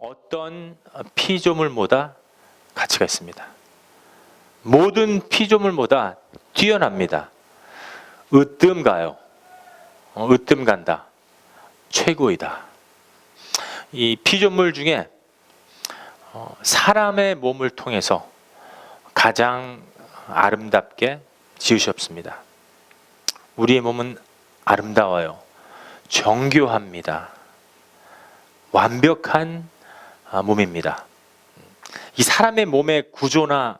어떤 피조물보다 가치가 있습니다. 모든 피조물보다 뛰어납니다. 으뜸 가요. 으뜸 간다. 최고이다. 이 피조물 중에 사람의 몸을 통해서 가장 아름답게 지으셨습니다. 우리의 몸은 아름다워요. 정교합니다. 완벽한 몸입니다. 이 사람의 몸의 구조나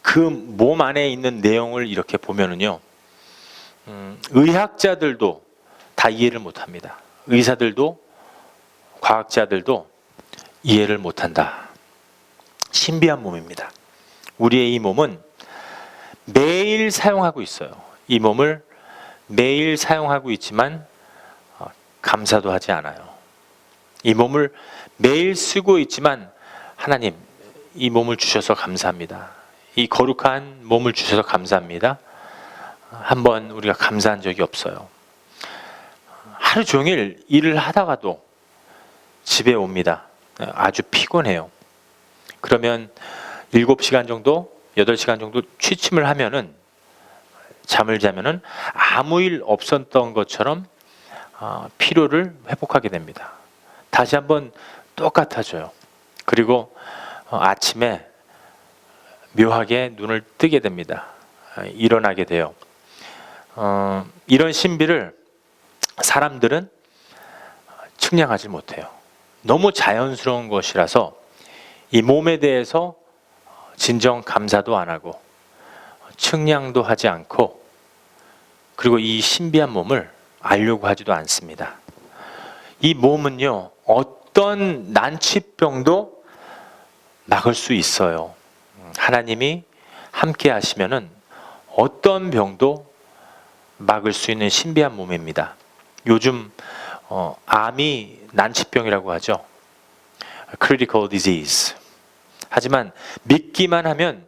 그 몸 안에 있는 내용을 이렇게 보면은요, 의학자들도 다 이해를 못합니다. 의사들도 과학자들도 이해를 못한다. 신비한 몸입니다. 우리의 이 몸은 매일 사용하고 있어요. 이 몸을 매일 사용하고 있지만 감사도 하지 않아요. 이 몸을 매일 쓰고 있지만 하나님, 이 몸을 주셔서 감사합니다. 이 거룩한 몸을 주셔서 감사합니다. 한번 우리가 감사한 적이 없어요. 하루 종일 일을 하다가도 집에 옵니다. 아주 피곤해요. 그러면 7시간 정도, 8시간 정도 취침을 하면은, 잠을 자면은 아무 일 없었던 것처럼 피로를 회복하게 됩니다. 다시 한번 똑같아져요. 그리고 아침에 묘하게 눈을 뜨게 됩니다. 일어나게 돼요. 이런 신비를 사람들은 측량하지 못해요. 너무 자연스러운 것이라서 이 몸에 대해서 진정 감사도 안 하고 측량도 하지 않고, 그리고 이 신비한 몸을 알려고 하지도 않습니다. 이 몸은요, 어떤 난치병도 막을 수 있어요. 하나님이 함께 하시면은 어떤 병도 막을 수 있는 신비한 몸입니다. 요즘 암이 난치병이라고 하죠. Critical disease. 하지만 믿기만 하면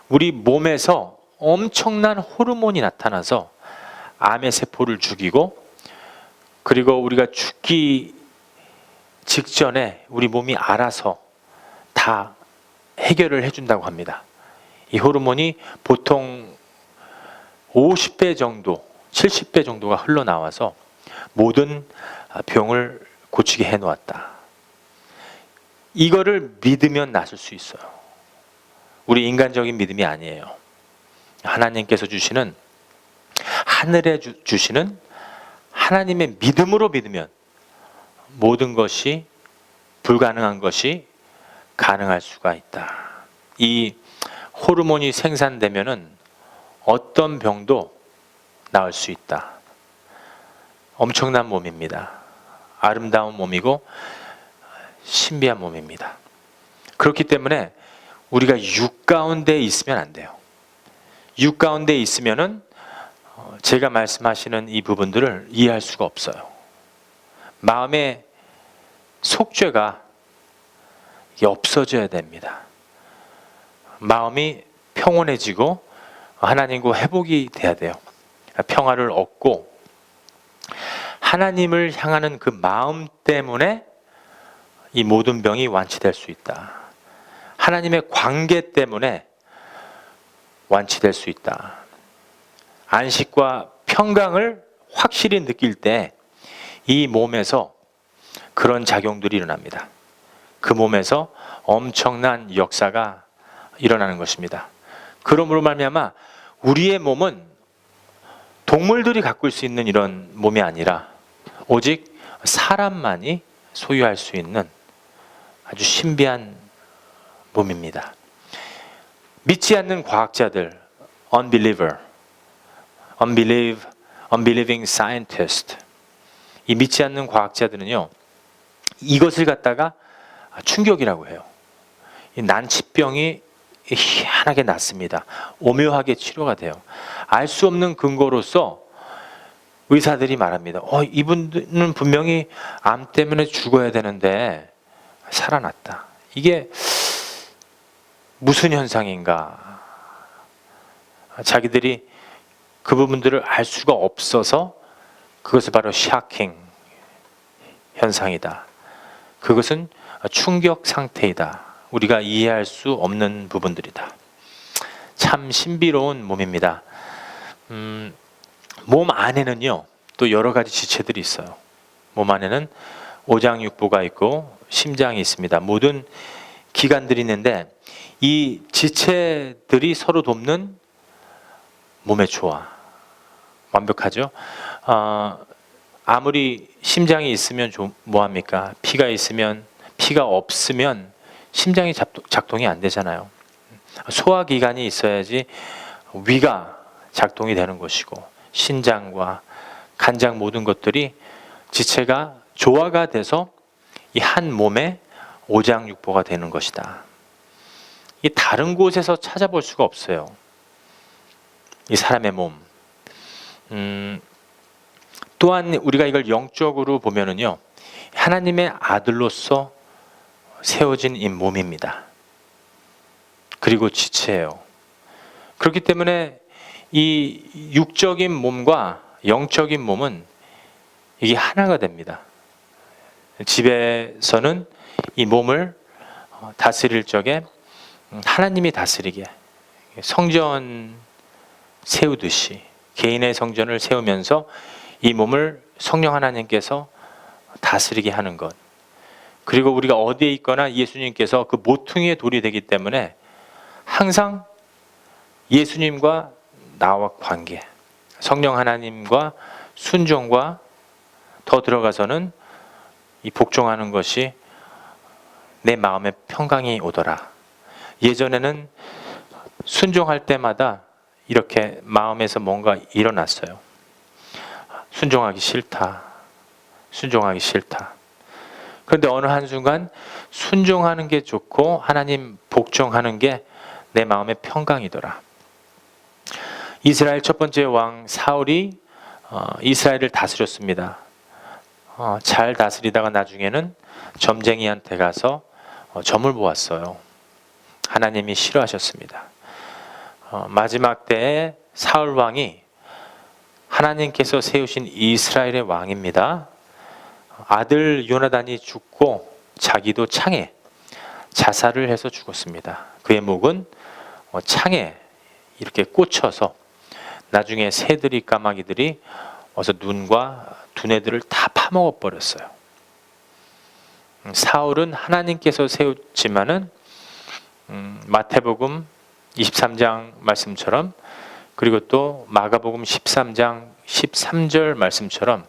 우리 몸에서 엄청난 호르몬이 나타나서 암의 세포를 죽이고, 그리고 우리가 죽기 직전에 우리 몸이 알아서 다 해결을 해준다고 합니다. 이 호르몬이 보통 50배 정도, 70배 정도가 흘러나와서 모든 병을 고치게 해놓았다. 이거를 믿으면 낫을 수 있어요. 우리 인간적인 믿음이 아니에요. 하나님께서 주시는, 하늘에 주시는 하나님의 믿음으로 믿으면 모든 것이, 불가능한 것이 가능할 수가 있다. 이 호르몬이 생산되면은 어떤 병도 나을 수 있다. 엄청난 몸입니다. 아름다운 몸이고 신비한 몸입니다. 그렇기 때문에 우리가 육 가운데 있으면 안 돼요. 육 가운데 있으면은 제가 말씀하시는 이 부분들을 이해할 수가 없어요. 마음의 속죄가 없어져야 됩니다. 마음이 평온해지고 하나님과 회복이 돼야 돼요. 평화를 얻고 하나님을 향하는 그 마음 때문에 이 모든 병이 완치될 수 있다. 하나님의 관계 때문에 완치될 수 있다. 안식과 평강을 확실히 느낄 때 이 몸에서 그런 작용들이 일어납니다. 그 몸에서 엄청난 역사가 일어나는 것입니다. 그러므로 말미암아 우리의 몸은 동물들이 가꿀 수 있는 이런 몸이 아니라 오직 사람만이 소유할 수 있는 아주 신비한 몸입니다. 믿지 않는 과학자들, unbelieving scientist, 이 믿지 않는 과학자들은요, 이것을 갖다가 충격이라고 해요. 이 난치병이 희한하게 낫습니다. 오묘하게 치료가 돼요. 알 수 없는 근거로서 의사들이 말합니다. 이분은 분명히 암 때문에 죽어야 되는데 살아났다. 이게 무슨 현상인가? 자기들이 그 부분들을 알 수가 없어서 그것을 바로 샤킹 현상이다. 그것은 충격 상태이다. 우리가 이해할 수 없는 부분들이다. 참 신비로운 몸입니다. 몸 안에는요, 또 여러 가지 지체들이 있어요. 몸 안에는 오장육부가 있고 심장이 있습니다. 모든 기관들이 있는데 이 지체들이 서로 돕는 몸의 조화, 완벽하죠. 아무리 심장이 있으면 뭐합니까? 피가 없으면 심장이 작동이 안 되잖아요. 소화기관이 있어야지 위가 작동이 되는 것이고, 신장과 간장 모든 것들이 지체가 조화가 돼서 이 한 몸의 오장육부가 되는 것이다. 이 다른 곳에서 찾아볼 수가 없어요. 이 사람의 몸. 또한 우리가 이걸 영적으로 보면은요, 하나님의 아들로서 세워진 이 몸입니다. 그리고 지체예요. 그렇기 때문에 이 육적인 몸과 영적인 몸은 이게 하나가 됩니다. 집에서는 이 몸을 다스릴 적에 하나님이 다스리게, 성전 세우듯이 개인의 성전을 세우면서 이 몸을 성령 하나님께서 다스리게 하는 것. 그리고 우리가 어디에 있거나 예수님께서 그 모퉁이의 돌이 되기 때문에 항상 예수님과 나와 관계, 성령 하나님과 순종과 더 들어가서는 이 복종하는 것이 내 마음에 평강이 오더라. 예전에는 순종할 때마다 이렇게 마음에서 뭔가 일어났어요. 순종하기 싫다. 순종하기 싫다. 그런데 어느 한순간 순종하는 게 좋고 하나님 복종하는 게 내 마음의 평강이더라. 이스라엘 첫 번째 왕 사울이 이스라엘을 다스렸습니다. 잘 다스리다가 나중에는 점쟁이한테 가서 점을 보았어요. 하나님이 싫어하셨습니다. 마지막 때에 사울 왕이 하나님께서 세우신 이스라엘의 왕입니다. 아들 요나단이 죽고 자기도 창에 자살을 해서 죽었습니다. 그의 목은 창에 이렇게 꽂혀서 나중에 새들이 까마귀들이 와서 눈과 두뇌들을 다 파먹어 버렸어요. 사울은 하나님께서 세웠지만은 마태복음 23장 말씀처럼, 그리고 또 마가복음 13장 13절 말씀처럼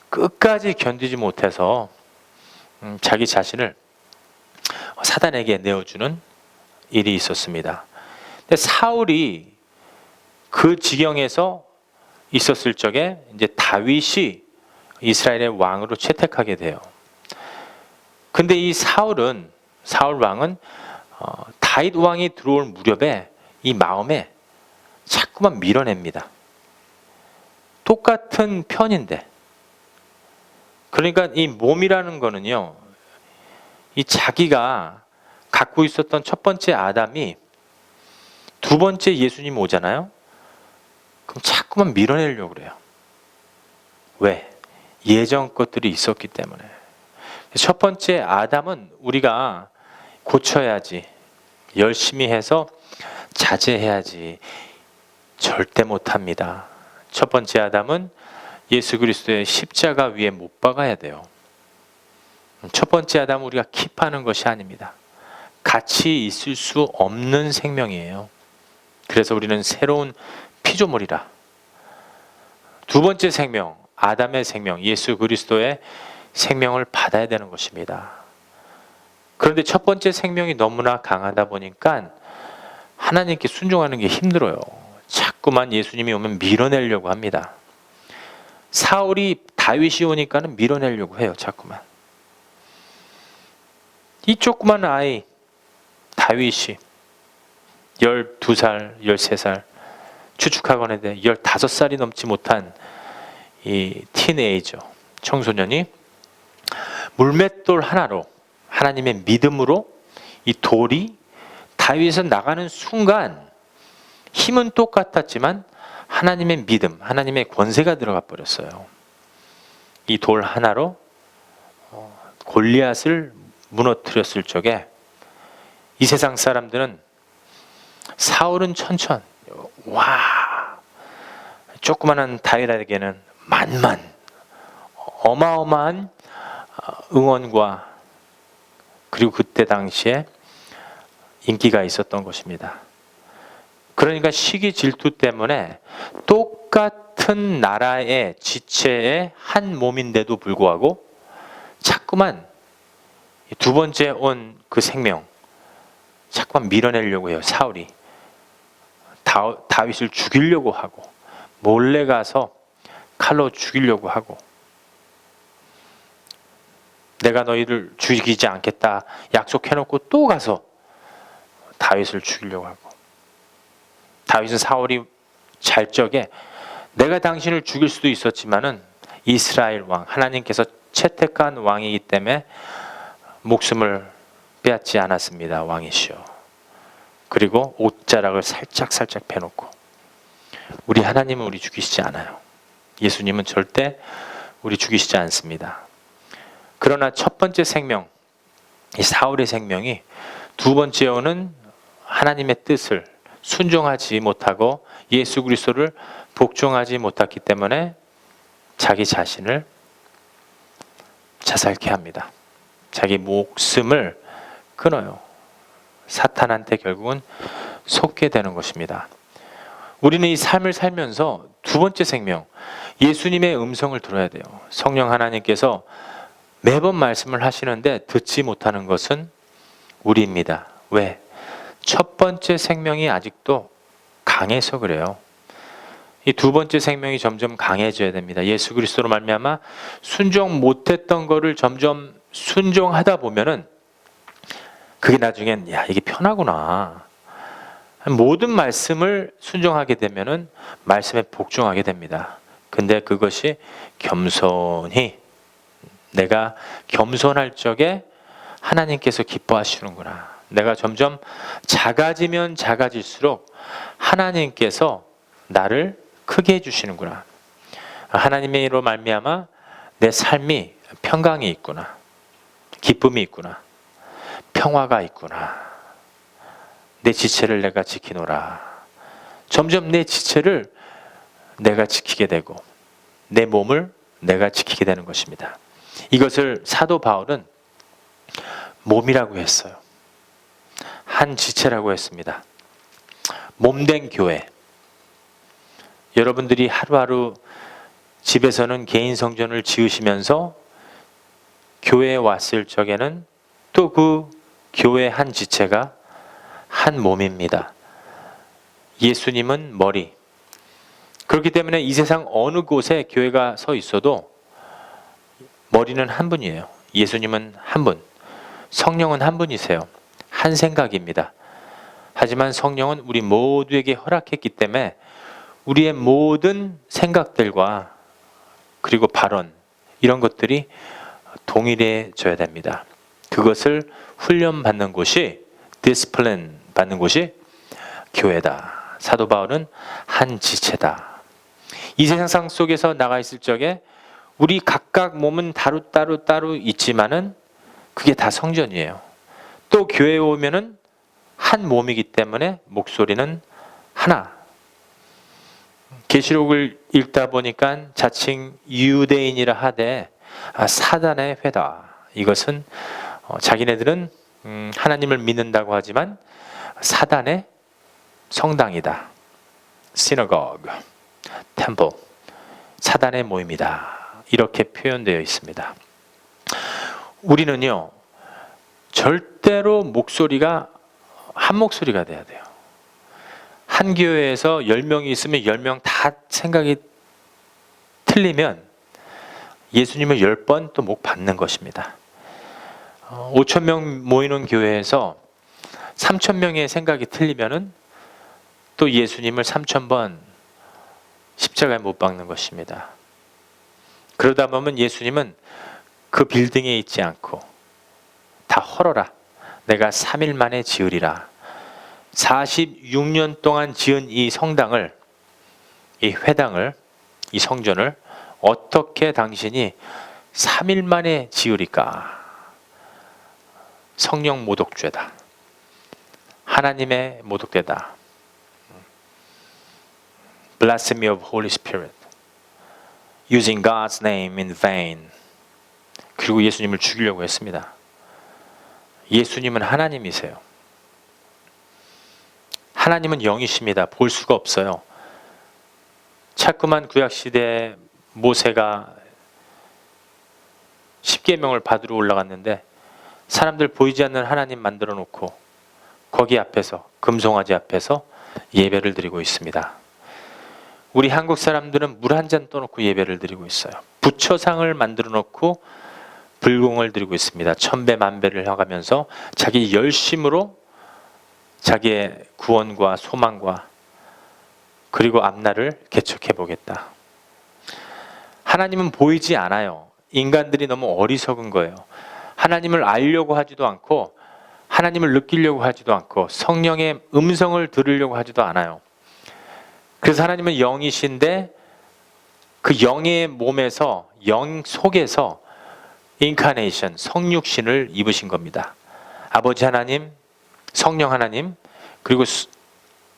끝까지 견디지 못해서 자기 자신을 사단에게 내어주는 일이 있었습니다. 근데 사울이 그 지경에서 있었을 적에 이제 다윗이 이스라엘의 왕으로 채택하게 돼요. 근데 이 사울 왕은 다윗 왕이 들어올 무렵에 이 마음에 자꾸만 밀어냅니다. 똑같은 편인데. 그러니까 이 몸이라는 거는요, 이 자기가 갖고 있었던 첫 번째 아담이 두 번째 예수님 오잖아요. 그럼 자꾸만 밀어내려고 그래요. 왜? 예전 것들이 있었기 때문에. 첫 번째 아담은 우리가 고쳐야지, 열심히 해서 자제해야지 절대 못합니다. 첫 번째 아담은 예수 그리스도의 십자가 위에 못 박아야 돼요. 첫 번째 아담은 우리가 킵하는 것이 아닙니다. 같이 있을 수 없는 생명이에요. 그래서 우리는 새로운 피조물이라. 두 번째 생명, 아담의 생명, 예수 그리스도의 생명을 받아야 되는 것입니다. 그런데 첫 번째 생명이 너무나 강하다 보니까 하나님께 순종하는 게 힘들어요. 자꾸만 예수님이 오면 밀어내려고 합니다. 사울이 다윗이 오니까는 밀어내려고 해요. 자꾸만. 이 조그만 아이 다윗이 12살, 13살 추측하거나 15살이 넘지 못한 이 티네이저 청소년이 물맷돌 하나로, 하나님의 믿음으로 이 돌이 다윗에서 나가는 순간 힘은 똑같았지만 하나님의 믿음, 하나님의 권세가 들어가 버렸어요. 이 돌 하나로 골리앗을 무너뜨렸을 적에 이 세상 사람들은 사울은 천천, 와, 조그만한 다윗에게는 만만, 어마어마한 응원과 그리고 그때 당시에 인기가 있었던 것입니다. 그러니까 시기 질투 때문에 똑같은 나라의 지체의 한 몸인데도 불구하고 자꾸만 두 번째 온 그 생명 자꾸만 밀어내려고 해요. 사울이 다윗을 죽이려고 하고 몰래 가서 칼로 죽이려고 하고, 내가 너희를 죽이지 않겠다 약속해놓고 또 가서 다윗을 죽이려고 하고, 다윗은 사울이 잘 적에 내가 당신을 죽일 수도 있었지만은 이스라엘 왕, 하나님께서 채택한 왕이기 때문에 목숨을 빼앗지 않았습니다. 왕이시여. 그리고 옷자락을 살짝 빼놓고, 우리 하나님은 우리 죽이시지 않아요. 예수님은 절대 우리 죽이시지 않습니다. 그러나 첫 번째 생명, 이 사울의 생명이 두 번째 오는 하나님의 뜻을 순종하지 못하고 예수 그리스도를 복종하지 못했기 때문에 자기 자신을 자살케 합니다. 자기 목숨을 끊어요. 사탄한테 결국은 속게 되는 것입니다. 우리는 이 삶을 살면서 두 번째 생명, 예수님의 음성을 들어야 돼요. 성령 하나님께서 매번 말씀을 하시는데 듣지 못하는 것은 우리입니다. 왜? 첫 번째 생명이 아직도 강해서 그래요. 이 두 번째 생명이 점점 강해져야 됩니다. 예수 그리스도로 말미암아 순종 못했던 거를 점점 순종하다 보면은 그게 나중엔 야, 이게 편하구나. 모든 말씀을 순종하게 되면은 말씀에 복종하게 됩니다. 근데 그것이 겸손히, 내가 겸손할 적에 하나님께서 기뻐하시는구나. 내가 점점 작아지면 작아질수록 하나님께서 나를 크게 해주시는구나. 하나님의 일로 말미암아 내 삶이 평강이 있구나. 기쁨이 있구나. 평화가 있구나. 내 지체를 내가 지키노라. 점점 내 지체를 내가 지키게 되고 내 몸을 내가 지키게 되는 것입니다. 이것을 사도 바울은 몸이라고 했어요. 한 지체라고 했습니다. 몸된 교회. 여러분들이 하루하루 집에서는 개인 성전을 지으시면서 교회에 왔을 적에는 또 그 교회 한 지체가 한 몸입니다. 예수님은 머리. 그렇기 때문에 이 세상 어느 곳에 교회가 서 있어도 머리는 한 분이에요. 예수님은 한 분. 성령은 한 분이세요. 한 생각입니다. 하지만 성령은 우리 모두에게 허락했기 때문에 우리의 모든 생각들과 그리고 발언, 이런 것들이 동일해져야 됩니다. 그것을 훈련받는 곳이, 디스플레인 받는 곳이 교회다. 사도 바울은 한 지체다. 이 세상 속에서 나가 있을 적에 우리 각각 몸은 따로 있지만은 그게 다 성전이에요. 또 교회에 오면은 한 몸이기 때문에 목소리는 하나. 계시록을 읽다 보니까 자칭 유대인이라 하되 사단의 회다. 이것은 자기네들은 하나님을 믿는다고 하지만 사단의 성당이다. 시너거그, 템플, 사단의 모임이다. 이렇게 표현되어 있습니다. 우리는요, 절대로 목소리가 한 목소리가 돼야 돼요. 한 교회에서 10명이 있으면 10명 다 생각이 틀리면 예수님을 10번 또 목 받는 것입니다. 5,000명 모이는 교회에서 3,000명의 생각이 틀리면은 또 예수님을 3,000번 십자가에 못 박는 것입니다. 그러다 보면 예수님은 그 빌딩에 있지 않고 다 헐어라. 내가 3일 만에 지으리라. 46년 동안 지은 이 성당을, 이 회당을, 이 성전을 어떻게 당신이 3일 만에 지으리까? 성령 모독죄다. 하나님의 모독죄다. Blasphemy of Holy Spirit. Using God's name in vain. 그리고 예수님을 죽이려고 했습니다. 예수님은 하나님이세요. 하나님은 영이십니다. 볼 수가 없어요. 자꾸만 구약시대에 모세가 십계명을 받으러 올라갔는데 사람들 보이지 않는 하나님 만들어 놓고 거기 앞에서, 금송아지 앞에서 예배를 드리고 있습니다. 우리 한국 사람들은 물 한 잔 떠놓고 예배를 드리고 있어요. 부처상을 만들어 놓고 불공을 드리고 있습니다. 천배 만배를 해가면서 자기 열심으로 자기의 구원과 소망과 그리고 앞날을 개척해 보겠다. 하나님은 보이지 않아요. 인간들이 너무 어리석은 거예요. 하나님을 알려고 하지도 않고 하나님을 느끼려고 하지도 않고 성령의 음성을 들으려고 하지도 않아요. 그래서 하나님은 영이신데 그 영의 몸에서, 영 속에서 인카네이션, 성육신을 입으신 겁니다. 아버지 하나님, 성령 하나님, 그리고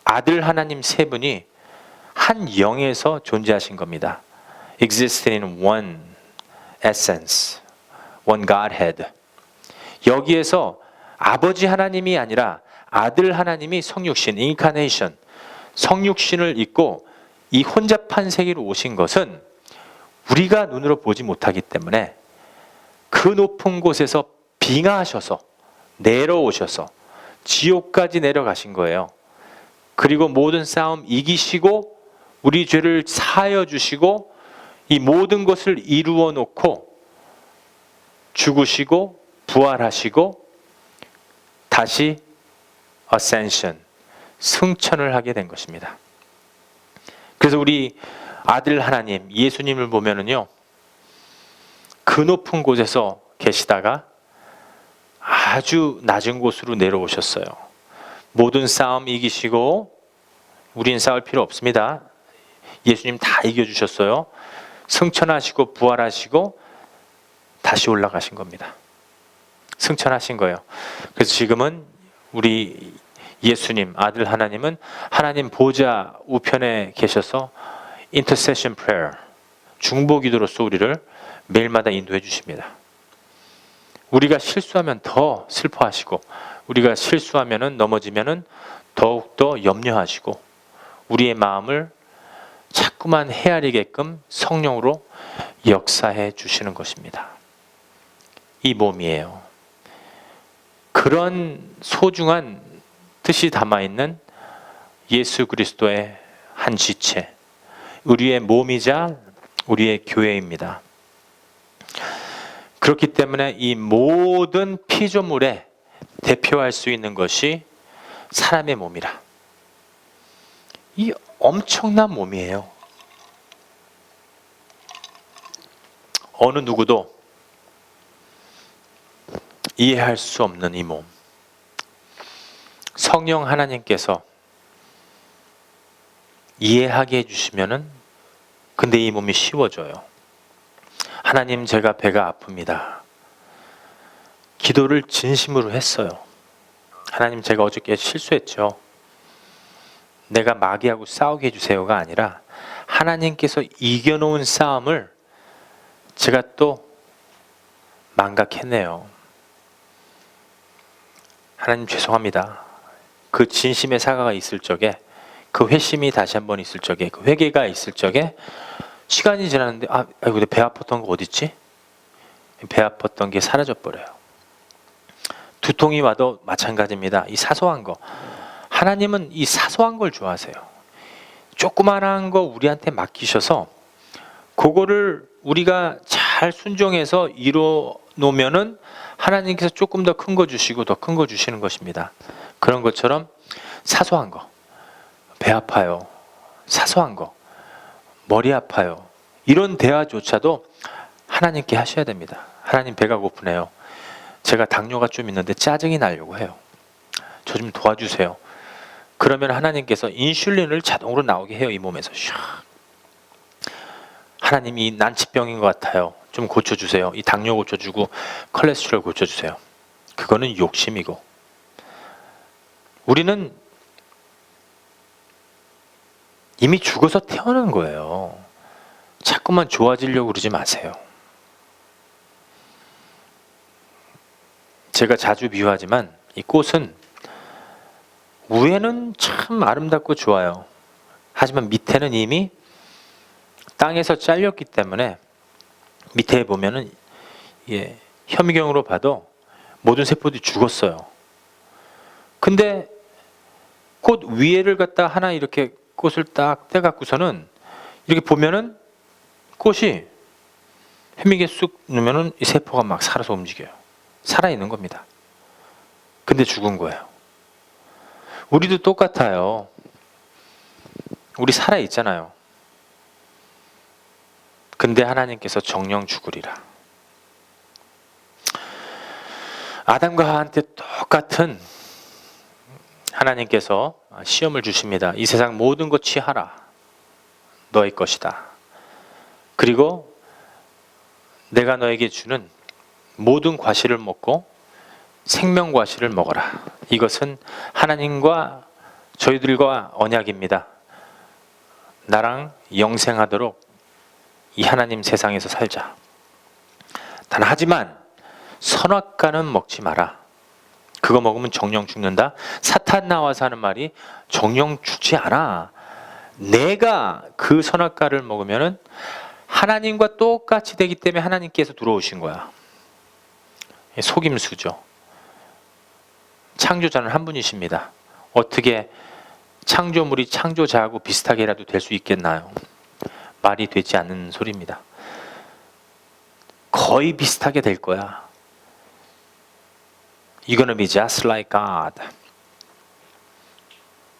아들 하나님 세 분이 한 영에서 존재하신 겁니다. Existing in one essence, one Godhead. 여기에서 아버지 하나님이 아니라 아들 하나님이 성육신, 인카네이션, 성육신을 입고 이 혼잡한 세계로 오신 것은 우리가 눈으로 보지 못하기 때문에 그 높은 곳에서 빙하하셔서 내려오셔서 지옥까지 내려가신 거예요. 그리고 모든 싸움 이기시고 우리 죄를 사하여 주시고 이 모든 것을 이루어 놓고 죽으시고 부활하시고 다시 ascension, 승천을 하게 된 것입니다. 그래서 우리 아들 하나님 예수님을 보면은요, 그 높은 곳에서 계시다가 아주 낮은 곳으로 내려오셨어요. 모든 싸움 이기시고 우린 싸울 필요 없습니다. 예수님 다 이겨주셨어요. 승천하시고 부활하시고 다시 올라가신 겁니다. 승천하신 거예요. 그래서 지금은 우리 예수님, 아들 하나님은 하나님 보좌 우편에 계셔서 intercession prayer, 중보 기도로서 우리를 매일마다 인도해 주십니다. 우리가 실수하면 더 슬퍼하시고 우리가 실수하면 넘어지면 더욱더 염려하시고 우리의 마음을 자꾸만 헤아리게끔 성령으로 역사해 주시는 것입니다. 이 몸이에요. 그런 소중한 뜻이 담아있는 예수 그리스도의 한 지체, 우리의 몸이자 우리의 교회입니다. 그렇기 때문에 이 모든 피조물에 대표할 수 있는 것이 사람의 몸이라. 이 엄청난 몸이에요. 어느 누구도 이해할 수 없는 이 몸. 성령 하나님께서 이해하게 해주시면은 근데 이 몸이 쉬워져요. 하나님, 제가 배가 아픕니다. 기도를 진심으로 했어요. 하나님, 제가 어저께 실수했죠. 내가 마귀하고 싸우게 해주세요가 아니라 하나님께서 이겨놓은 싸움을 제가 또 망각했네요. 하나님 죄송합니다. 그 진심의 사과가 있을 적에, 그 회심이 다시 한번 있을 적에, 그 회개가 있을 적에 시간이 지났는데 아이고 내 배 아팠던 거 어디 있지? 배 아팠던 게 사라져 버려요. 두통이 와도 마찬가지입니다. 이 사소한 거. 하나님은 이 사소한 걸 좋아하세요. 조그만한 거 우리한테 맡기셔서 그거를 우리가 잘 순종해서 이뤄 놓으면은 하나님께서 조금 더 큰 거 주시고 더 큰 거 주시는 것입니다. 그런 것처럼 사소한 거, 배 아파요. 사소한 거, 머리 아파요. 이런 대화조차도 하나님께 하셔야 됩니다. 하나님, 배가 고프네요. 제가 당뇨가 좀 있는데 짜증이 나려고 해요. 저 좀 도와주세요. 그러면 하나님께서 인슐린을 자동으로 나오게 해요. 이 몸에서. 하나님이 난치병인 것 같아요. 좀 고쳐주세요. 이 당뇨 고쳐주고 콜레스테롤 고쳐주세요. 그거는 욕심이고, 우리는 이미 죽어서 태어난 거예요. 자꾸만 좋아지려고 그러지 마세요. 제가 자주 비유하지만 이 꽃은 위에는 참 아름답고 좋아요. 하지만 밑에는 이미 땅에서 잘렸기 때문에 밑에 보면은 현미경으로 봐도 모든 세포들이 죽었어요. 근데 꽃 위에를 갖다 하나 이렇게 꽃을 딱 떼갖고서는 이렇게 보면은 꽃이 현미경에 쑥 넣으면은 이 세포가 막 살아서 움직여요. 살아있는 겁니다. 근데 죽은 거예요. 우리도 똑같아요. 우리 살아있잖아요. 근데 하나님께서 정령 죽으리라. 아담과 하와한테 똑같은 하나님께서 시험을 주십니다. 이 세상 모든 것 취하라. 너의 것이다. 그리고 내가 너에게 주는 모든 과실을 먹고 생명 과실을 먹어라. 이것은 하나님과 저희들과 언약입니다. 나랑 영생하도록 이 하나님 세상에서 살자. 단 하지만 선악과는 먹지 마라. 그거 먹으면 정령 죽는다. 사탄 나와서 하는 말이 정령 죽지 않아. 내가 그 선악과를 먹으면은 하나님과 똑같이 되기 때문에 하나님께서 들어오신 거야. 속임수죠. 창조자는 한 분이십니다. 어떻게 창조물이 창조자하고 비슷하게라도 될 수 있겠나요? 말이 되지 않는 소리입니다. 거의 비슷하게 될 거야. You're gonna be just like God.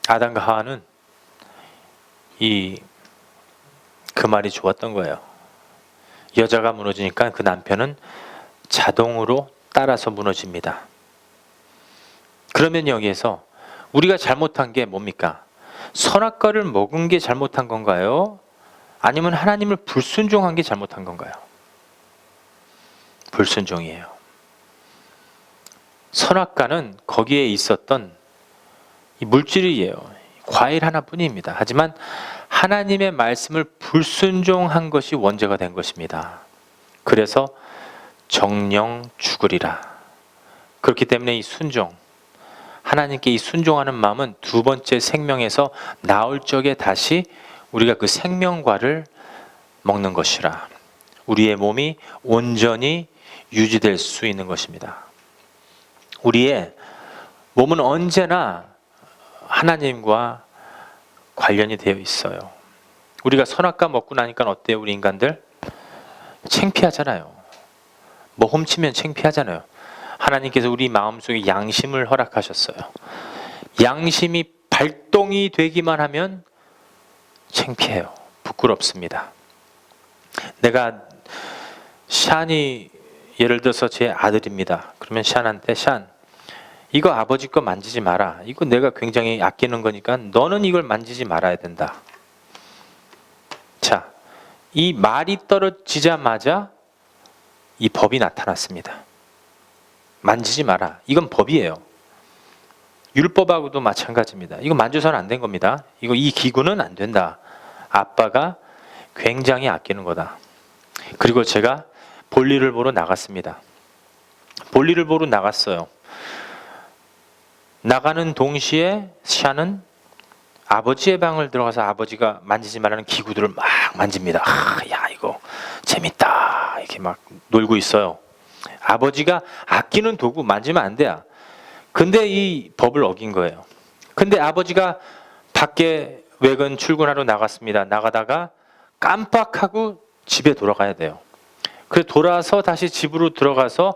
아담과 하와는 그 말이 좋았던 거예요. 여자가 무너지니까 그 남편은 자동으로 따라서 무너집니다. 그러면 여기에서 우리가 잘못한 게 뭡니까? 선악과를 먹은 게 잘못한 건가요? 아니면 하나님을 불순종한 게 잘못한 건가요? 불순종이에요. 선악과는 거기에 있었던 이 물질이에요. 과일 하나뿐입니다. 하지만 하나님의 말씀을 불순종한 것이 원죄가 된 것입니다. 그래서 정령 죽으리라. 그렇기 때문에 이 순종, 하나님께 이 순종하는 마음은 두 번째 생명에서 나올 적에 다시 우리가 그 생명과를 먹는 것이라. 우리의 몸이 온전히 유지될 수 있는 것입니다. 우리의 몸은 언제나 하나님과 관련이 되어 있어요. 우리가 선악과 먹고 나니까 어때요? 우리 인간들? 창피하잖아요. 뭐 훔치면 창피하잖아요. 하나님께서 우리 마음속에 양심을 허락하셨어요. 양심이 발동이 되기만 하면 창피해요. 부끄럽습니다. 내가 샨이 예를 들어서 제 아들입니다. 그러면 샨한테 샨, 이거 아버지 거 만지지 마라. 이거 내가 굉장히 아끼는 거니까 너는 이걸 만지지 말아야 된다. 자, 이 말이 떨어지자마자 이 법이 나타났습니다. 만지지 마라. 이건 법이에요. 율법하고도 마찬가지입니다. 이거 만져서는 안 된 겁니다. 이 기구는 안 된다. 아빠가 굉장히 아끼는 거다. 그리고 제가 볼일을 보러 나갔습니다. 볼일을 보러 나갔어요. 나가는 동시에 샤는 아버지의 방을 들어가서 아버지가 만지지 말라는 기구들을 막 만집니다. 야, 이거 재밌다. 이렇게 막 놀고 있어요. 아버지가 아끼는 도구 만지면 안 돼요. 근데 이 법을 어긴 거예요. 근데 아버지가 밖에 외근 출근하러 나갔습니다. 나가다가 깜빡하고 집에 돌아가야 돼요. 그래서 돌아서 다시 집으로 들어가서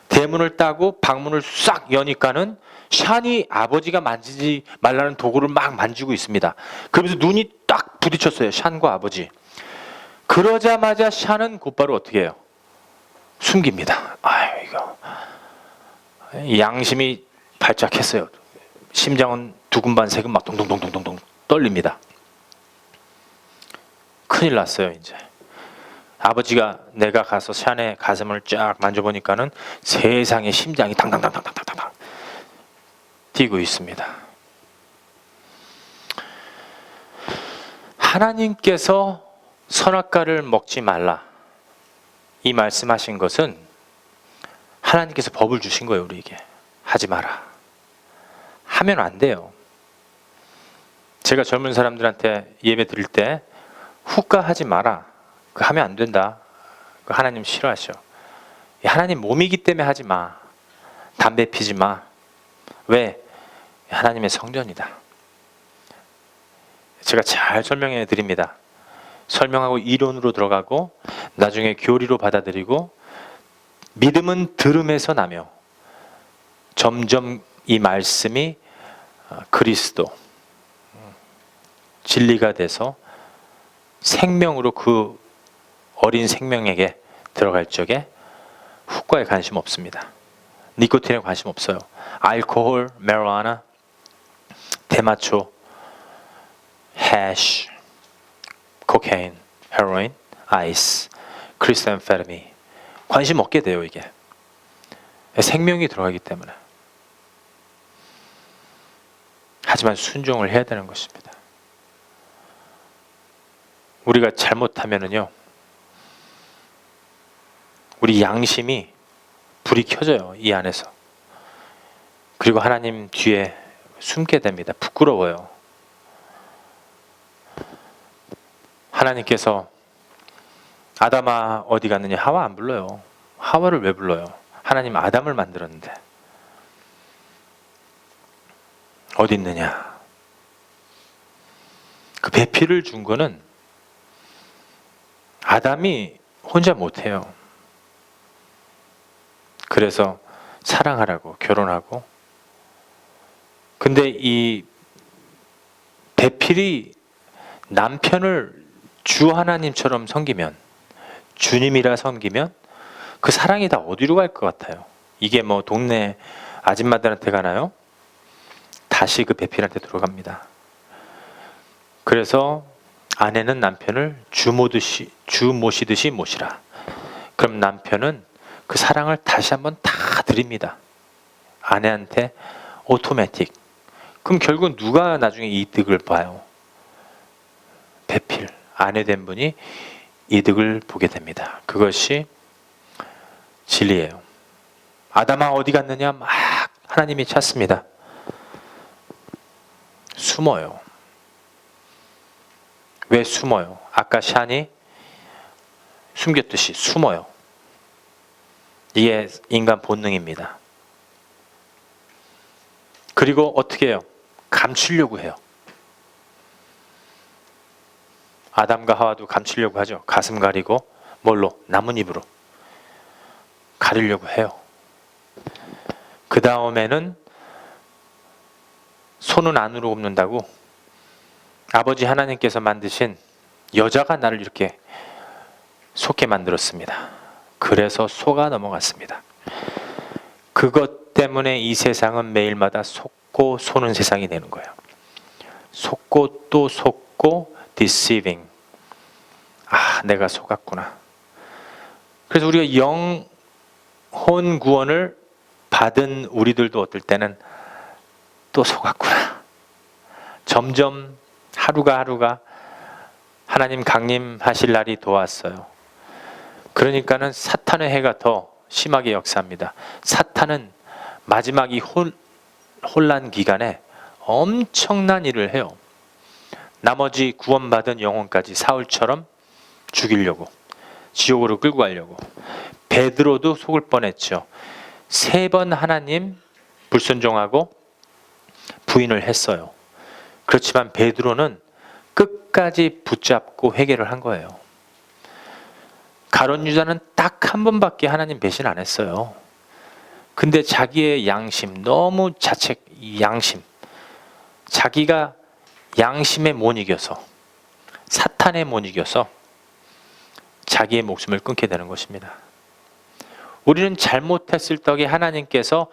대문을 따고 방문을 싹 여니까는 샨이 아버지가 만지지 말라는 도구를 막 만지고 있습니다. 그러면서 눈이 딱 부딪혔어요. 샨과 아버지. 그러자마자 샨은 곧바로 어떻게 해요? 숨깁니다. 아유, 이거 양심이 발작했어요. 심장은 두근반 세근 막 동동동동동 떨립니다. 큰일 났어요. 이제 아버지가 내가 가서 샤넬의 가슴을 쫙 만져보니까는 세상에 심장이 당당당당당당당 뛰고 있습니다. 하나님께서 선악과를 먹지 말라 이 말씀하신 것은 하나님께서 법을 주신 거예요. 우리에게 하지 마라. 하면 안 돼요. 제가 젊은 사람들한테 예배 드릴 때 후가하지 마라. 그거 하면 안 된다. 그거 하나님 싫어하셔. 하나님 몸이기 때문에 하지 마. 담배 피지 마. 왜? 하나님의 성전이다. 제가 잘 설명해 드립니다. 설명하고 이론으로 들어가고 나중에 교리로 받아들이고 믿음은 들음에서 나며 점점 이 말씀이 그리스도 진리가 돼서 생명으로 그 어린 생명에게 들어갈 적에 후과에 관심 없습니다. 니코틴에 관심 없어요. 알코올, 마리화나, 대마초, 해쉬, 코카인, 헤로인, 아이스, 크리스탄페르미 관심 없게 돼요. 이게 생명이 들어가기 때문에. 하지만 순종을 해야 되는 것입니다. 우리가 잘못하면은요, 우리 양심이 불이 켜져요. 이 안에서. 그리고 하나님 뒤에 숨게 됩니다. 부끄러워요. 하나님께서 아담아 어디 갔느냐? 하와 안 불러요. 하와를 왜 불러요? 하나님 아담을 만들었는데 어디 있느냐? 그 배필을 준 거는 아담이 혼자 못해요. 그래서 사랑하라고 결혼하고. 근데 이 배필이 남편을 주 하나님처럼 섬기면, 주님이라 섬기면 그 사랑이 다 어디로 갈 것 같아요? 이게 뭐 동네 아줌마들한테 가나요? 다시 그 배필한테 들어갑니다. 그래서 아내는 남편을 주 모시듯이 모시라. 그럼 남편은 그 사랑을 다시 한번 다 드립니다. 아내한테 오토매틱. 그럼 결국 누가 나중에 이득을 봐요? 배필, 아내 된 분이 이득을 보게 됩니다. 그것이 진리예요. 아담아 어디 갔느냐? 막 하나님이 찾습니다. 숨어요. 왜 숨어요? 아까 샨이 숨겼듯이 숨어요. 이게 인간 본능입니다. 그리고 어떻게 해요? 감추려고 해요. 아담과 하와도 감추려고 하죠. 가슴 가리고 뭘로? 나뭇잎으로 가리려고 해요. 그 다음에는 손은 안으로 굽는다고 아버지 하나님께서 만드신 여자가 나를 이렇게 속게 만들었습니다. 그래서 속아 넘어갔습니다. 그것 때문에 이 세상은 매일마다 속고 소는 세상이 되는 거예요. 속고 또 속고 deceiving. 아, 내가 속았구나. 그래서 우리가 영혼 구원을 받은 우리들도 어떨 때는 또 속았구나. 점점 하루가 하나님 강림하실 날이 도왔어요. 그러니까는 사탄의 해가 더 심하게 역사합니다. 사탄은 마지막 이 혼란 기간에 엄청난 일을 해요. 나머지 구원받은 영혼까지 사울처럼 죽이려고, 지옥으로 끌고 가려고. 베드로도 속을 뻔했죠. 3번 하나님 불순종하고 부인을 했어요. 그렇지만 베드로는 끝까지 붙잡고 회개를 한 거예요. 가룟 유다는 딱 한 번밖에 하나님 배신 안 했어요. 근데 자기의 양심, 너무 양심, 자기가 양심에 못 이겨서, 사탄에 못 이겨서 자기의 목숨을 끊게 되는 것입니다. 우리는 잘못했을 적에 하나님께서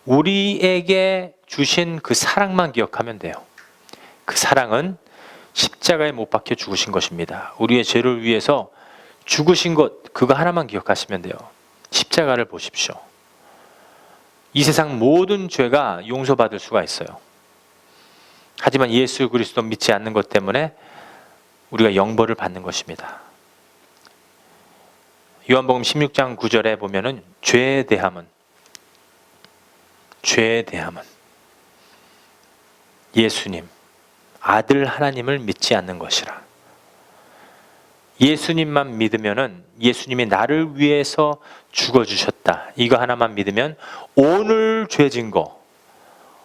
우리에게 주신 그 사랑만 기억하면 돼요. 그 사랑은 십자가에 못 박혀 죽으신 것입니다. 우리의 죄를 위해서 죽으신 것, 그거 하나만 기억하시면 돼요. 십자가를 보십시오. 이 세상 모든 죄가 용서받을 수가 있어요. 하지만 예수 그리스도 믿지 않는 것 때문에 우리가 영벌을 받는 것입니다. 요한복음 16장 9절에 보면은 죄에 대함은 예수님, 아들 하나님을 믿지 않는 것이라. 예수님만 믿으면은 예수님이 나를 위해서 죽어주셨다. 이거 하나만 믿으면 오늘 죄진 거,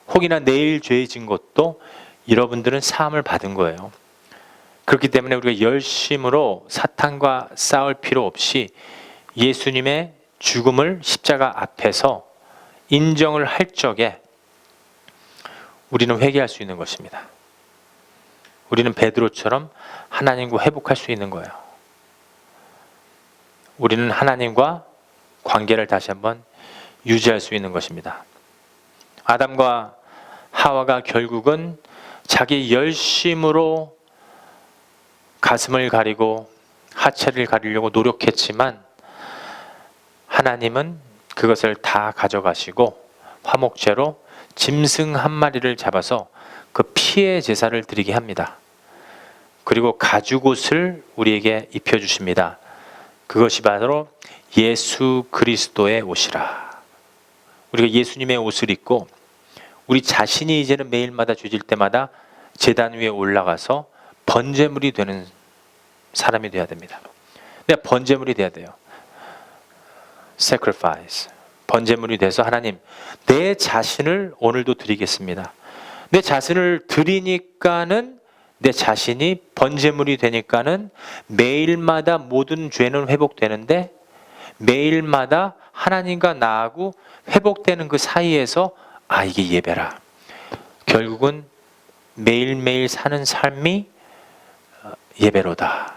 혹이나 내일 죄진 것도 여러분들은 사함을 받은 거예요. 그렇기 때문에 우리가 열심으로 사탄과 싸울 필요 없이 예수님의 죽음을 십자가 앞에서 인정을 할 적에 우리는 회개할 수 있는 것입니다. 우리는 베드로처럼 하나님과 회복할 수 있는 거예요. 우리는 하나님과 관계를 다시 한번 유지할 수 있는 것입니다. 아담과 하와가 결국은 자기 열심으로 가슴을 가리고 하체를 가리려고 노력했지만 하나님은 그것을 다 가져가시고 화목제로 짐승 한 마리를 잡아서 그 피의 제사를 드리게 합니다. 그리고 가죽옷을 우리에게 입혀주십니다. 그것이 바로 예수 그리스도의 옷이라. 우리가 예수님의 옷을 입고 우리 자신이 이제는 매일마다 죄질 때마다 제단 위에 올라가서 번제물이 되는 사람이 되어야 됩니다. 내가 번제물이 돼야 돼요. sacrifice. 번제물이 돼서 하나님, 내 자신을 오늘도 드리겠습니다. 내 자신을 드리니까는 내 자신이 번제물이 되니까는 매일마다 모든 죄는 회복되는데 매일마다 하나님과 나하고 회복되는 그 사이에서 이게 예배라. 결국은 매일매일 사는 삶이 예배로다.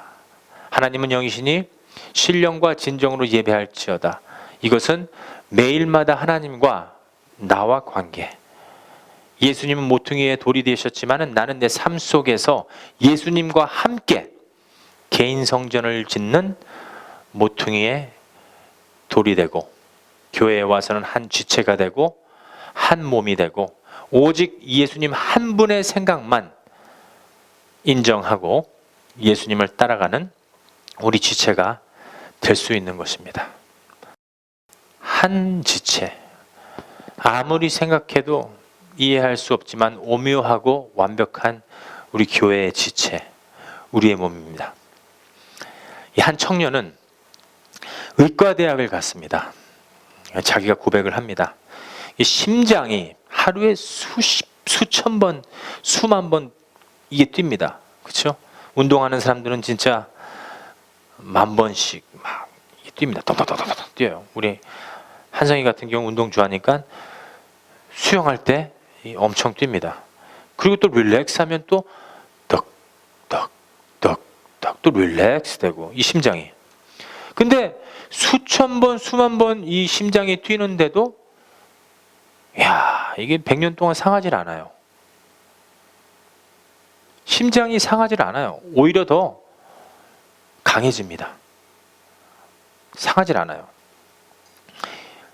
하나님은 영이시니 신령과 진정으로 예배할지어다. 이것은 매일마다 하나님과 나와 관계. 예수님은 모퉁이에 돌이 되셨지만 나는 내 삶 속에서 예수님과 함께 개인 성전을 짓는 모퉁이에 돌이 되고 교회에 와서는 한 지체가 되고 한 몸이 되고 오직 예수님 한 분의 생각만 인정하고 예수님을 따라가는 우리 지체가 될 수 있는 것입니다. 한 지체, 아무리 생각해도 이해할 수 없지만 오묘하고 완벽한 우리 교회의 지체, 우리의 몸입니다. 이 한 청년은 의과대학을 갔습니다. 자기가 고백을 합니다. 이 심장이 하루에 수천 번, 수만 번 이게 뜁니다. 그렇죠? 운동하는 사람들은 진짜 만 번씩 막 뜁니다. 덕덕덕덕 뛰어요. 우리 한성이 같은 경우 운동 좋아하니까 수영할 때 엄청 뜁니다. 그리고 또 릴렉스하면 또 덕덕덕덕 또 릴렉스 되고 이 심장이. 근데 수천 번, 수만 번 이 심장이 뛰는데도 이게 100년 동안 상하질 않아요. 심장이 상하질 않아요. 오히려 더 강해집니다. 상하질 않아요.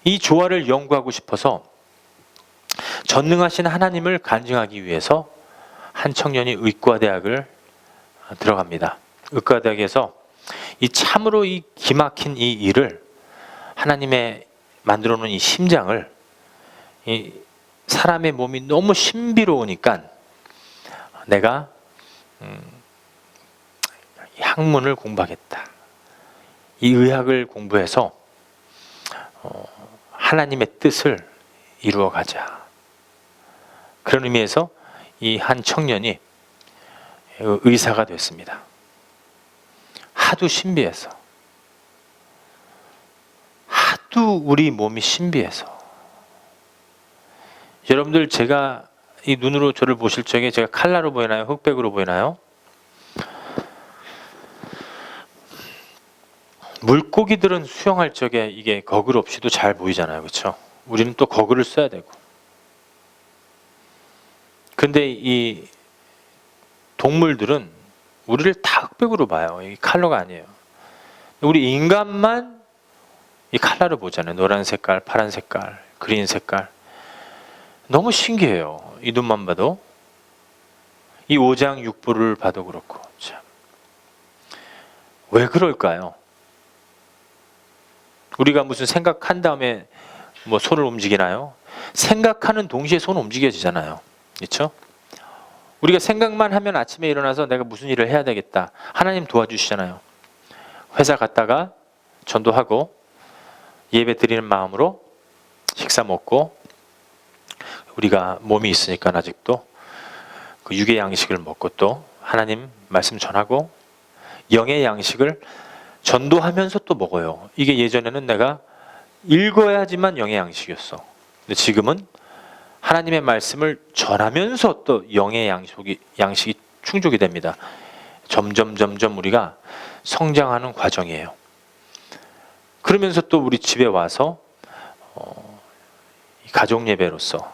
이 조화를 연구하고 싶어서 전능하신 하나님을 간증하기 위해서 한 청년이 의과대학을 들어갑니다. 의과대학에서 이 참으로 이 기막힌 이 일을 하나님의 만들어 놓은 이 심장을 이 사람의 몸이 너무 신비로우니까 내가 학문을 공부하겠다. 이 의학을 공부해서 하나님의 뜻을 이루어 가자. 그런 의미에서 이 한 청년이 의사가 됐습니다. 하도 신비해서, 하도 우리 몸이 신비해서. 여러분들 제가 이 눈으로 저를 보실 적에 제가 칼라로 보이나요? 흑백으로 보이나요? 물고기들은 수영할 적에 이게 거글 없이도 잘 보이잖아요. 그렇죠? 우리는 또 거글을 써야 되고. 근데 이 동물들은 우리를 다 흑백으로 봐요. 이 컬러가 아니에요. 우리 인간만 이 칼라를 보잖아요. 노란 색깔, 파란 색깔, 그린 색깔. 너무 신기해요. 이 눈만 봐도. 이 오장육부를 봐도 그렇고. 참. 왜 그럴까요? 우리가 무슨 생각한 다음에 뭐 손을 움직이나요? 생각하는 동시에 손 움직여지잖아요. 그렇죠? 우리가 생각만 하면 아침에 일어나서 내가 무슨 일을 해야 되겠다. 하나님 도와주시잖아요. 회사 갔다가 전도하고 예배 드리는 마음으로 식사 먹고, 우리가 몸이 있으니까 아직도 그 육의 양식을 먹고 또 하나님 말씀 전하고 영의 양식을 전도하면서 또 먹어요. 이게 예전에는 내가 읽어야지만 영의 양식이었어. 근데 지금은 하나님의 말씀을 전하면서 또 영의 양식이 충족이 됩니다. 점점 우리가 성장하는 과정이에요. 그러면서 또 우리 집에 와서 가족 예배로서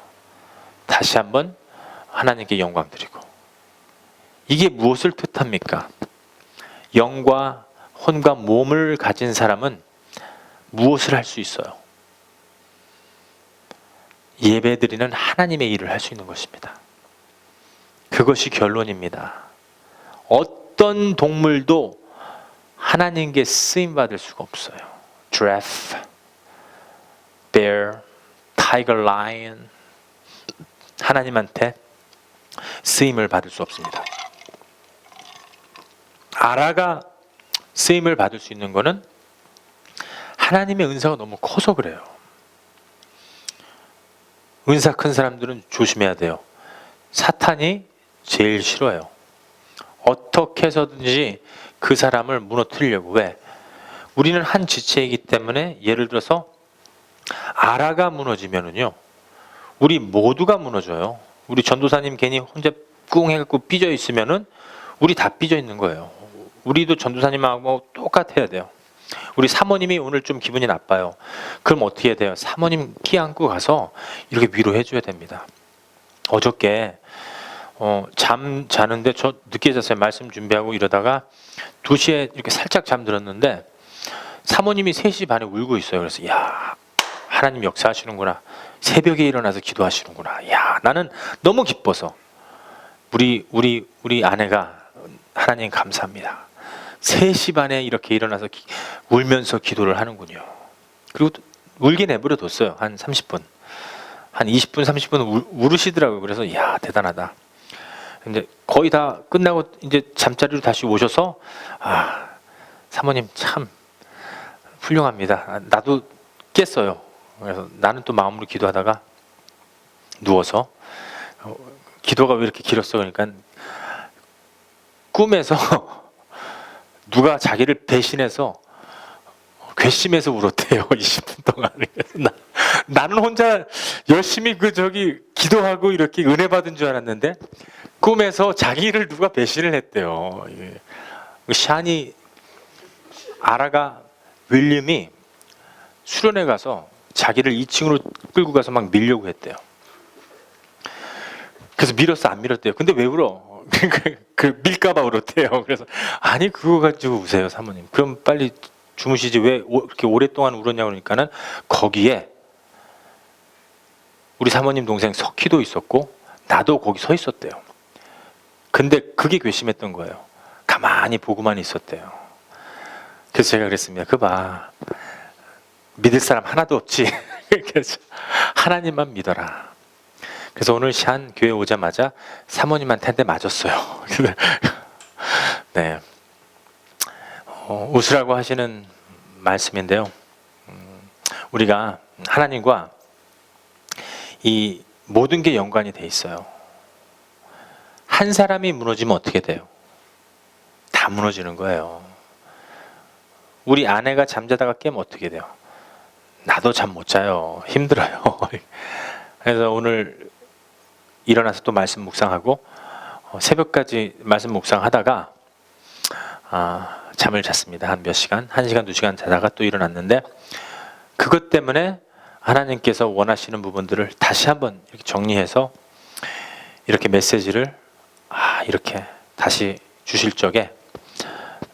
다시 한번 하나님께 영광 드리고, 이게 무엇을 뜻합니까? 영과 혼과 몸을 가진 사람은 무엇을 할 수 있어요? 예배드리는 하나님의 일을 할 수 있는 것입니다. 그것이 결론입니다. 어떤 동물도 하나님께 쓰임받을 수가 없어요. giraffe, bear, tiger, lion, 하나님한테 쓰임을 받을 수 없습니다. 아라가 쓰임을 받을 수 있는 것은 하나님의 은사가 너무 커서 그래요. 은사 큰 사람들은 조심해야 돼요. 사탄이 제일 싫어요. 어떻게 해서든지 그 사람을 무너뜨리려고. 왜? 우리는 한 지체이기 때문에, 예를 들어서 아라가 무너지면은요, 우리 모두가 무너져요. 우리 전도사님 괜히 혼자 꿍 해갖고 삐져 있으면은 우리 다 삐져 있는 거예요. 우리도 전도사님하고 똑같아야 돼요. 우리 사모님이 오늘 좀 기분이 나빠요. 그럼 어떻게 해야 돼요? 사모님 키 안고 가서 이렇게 위로해 줘야 됩니다. 어저께 잠 자는데 저 늦게 잤어요. 말씀 준비하고 이러다가 2시에 이렇게 살짝 잠들었는데 사모님이 3시 반에 울고 있어요. 그래서 야, 하나님 역사하시는구나. 새벽에 일어나서 기도하시는구나. 야, 나는 너무 기뻐서 우리 아내가 하나님 감사합니다. 3시 반에 이렇게 일어나서 울면서 기도를 하는군요. 그리고 울게 내버려 뒀어요. 한 30분. 한 20분, 30분 울으시더라고요. 그래서 야, 대단하다. 근데 거의 다 끝나고 이제 잠자리로 다시 오셔서 아, 사모님 참 훌륭합니다. 나도 깼어요. 그래서 나는 또 마음으로 기도하다가 누워서 기도가 왜 이렇게 길었어? 그러니까 꿈에서 누가 자기를 배신해서 괘씸해서 울었대요. 20분 동안. 나는 혼자 열심히 기도하고 이렇게 은혜 받은 줄 알았는데 꿈에서 자기를 누가 배신을 했대요. 샤니 아라가 윌리엄이 수련회 가서 자기를 2층으로 끌고 가서 막 밀려고 했대요. 그래서 밀었어, 안 밀었대요. 근데 왜 울어? 그 밀까봐 울었대요. 그래서 아니 그거 가지고 우세요, 사모님. 그럼 빨리 주무시지 왜 이렇게 오랫동안 울었냐고. 그러니까는 거기에 우리 사모님 동생 석희도 있었고 나도 거기 서 있었대요. 근데 그게 괘씸했던 거예요. 가만히 보고만 있었대요. 그래서 제가 그랬습니다. 그 봐, 믿을 사람 하나도 없지. 그래서 하나님만 믿어라. 그래서 오늘 샨 교회 오자마자 사모님한테 한 대 맞았어요. 네, 웃으라고 하시는 말씀인데요. 우리가 하나님과 이 모든 게 연관이 돼 있어요. 한 사람이 무너지면 어떻게 돼요? 다 무너지는 거예요. 우리 아내가 잠자다가 깨면 어떻게 돼요? 나도 잠 못 자요. 힘들어요. 그래서 오늘 일어나서 또 말씀 묵상하고 새벽까지 말씀 묵상하다가 잠을 잤습니다. 한 몇 시간, 1시간, 2시간 자다가 또 일어났는데 그것 때문에 하나님께서 원하시는 부분들을 다시 한번 이렇게 정리해서 이렇게 메시지를 이렇게 다시 주실 적에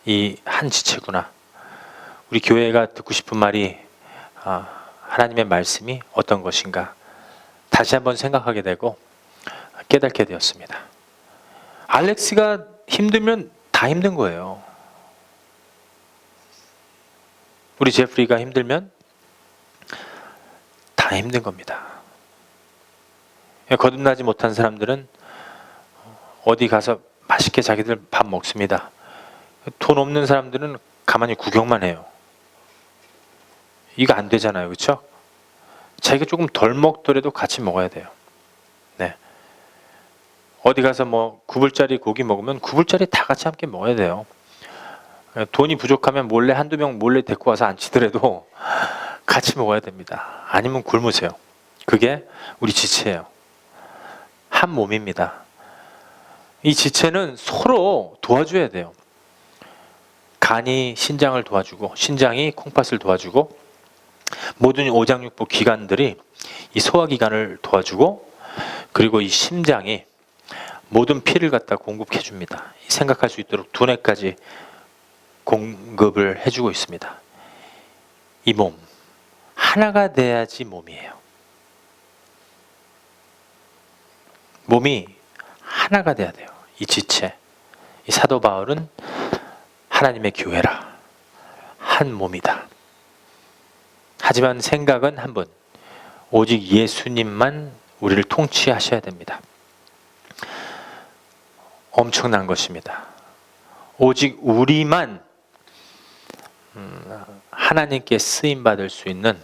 이 한 지체구나. 우리 교회가 듣고 싶은 말이 하나님의 말씀이 어떤 것인가 다시 한번 생각하게 되고 깨닫게 되었습니다. 알렉스가 힘들면 다 힘든 거예요. 우리 제프리가 힘들면 다 힘든 겁니다. 거듭나지 못한 사람들은 어디 가서 맛있게 자기들 밥 먹습니다. 돈 없는 사람들은 가만히 구경만 해요. 이거 안 되잖아요. 그렇죠? 자기가 조금 덜 먹더라도 같이 먹어야 돼요. 네. 어디 가서 뭐 9불짜리 고기 먹으면 9불짜리 다 같이 함께 먹어야 돼요. 돈이 부족하면 몰래 한두 명 몰래 데리고 와서 앉히더라도 같이 먹어야 됩니다. 아니면 굶으세요. 그게 우리 지체예요. 한 몸입니다. 이 지체는 서로 도와줘야 돼요. 간이 신장을 도와주고 신장이 콩팥을 도와주고 모든 오장육부 기관들이 이 소화기관을 도와주고 그리고 이 심장이 모든 피를 갖다 공급해 줍니다. 생각할 수 있도록 두뇌까지 공급을 해주고 있습니다. 이 몸 하나가 돼야지 몸이에요. 몸이 하나가 돼야 돼요. 이 지체. 이 사도 바울은 하나님의 교회라. 한 몸이다. 하지만 생각은 한 분. 오직 예수님만 우리를 통치하셔야 됩니다. 엄청난 것입니다. 오직 우리만 하나님께 쓰임받을 수 있는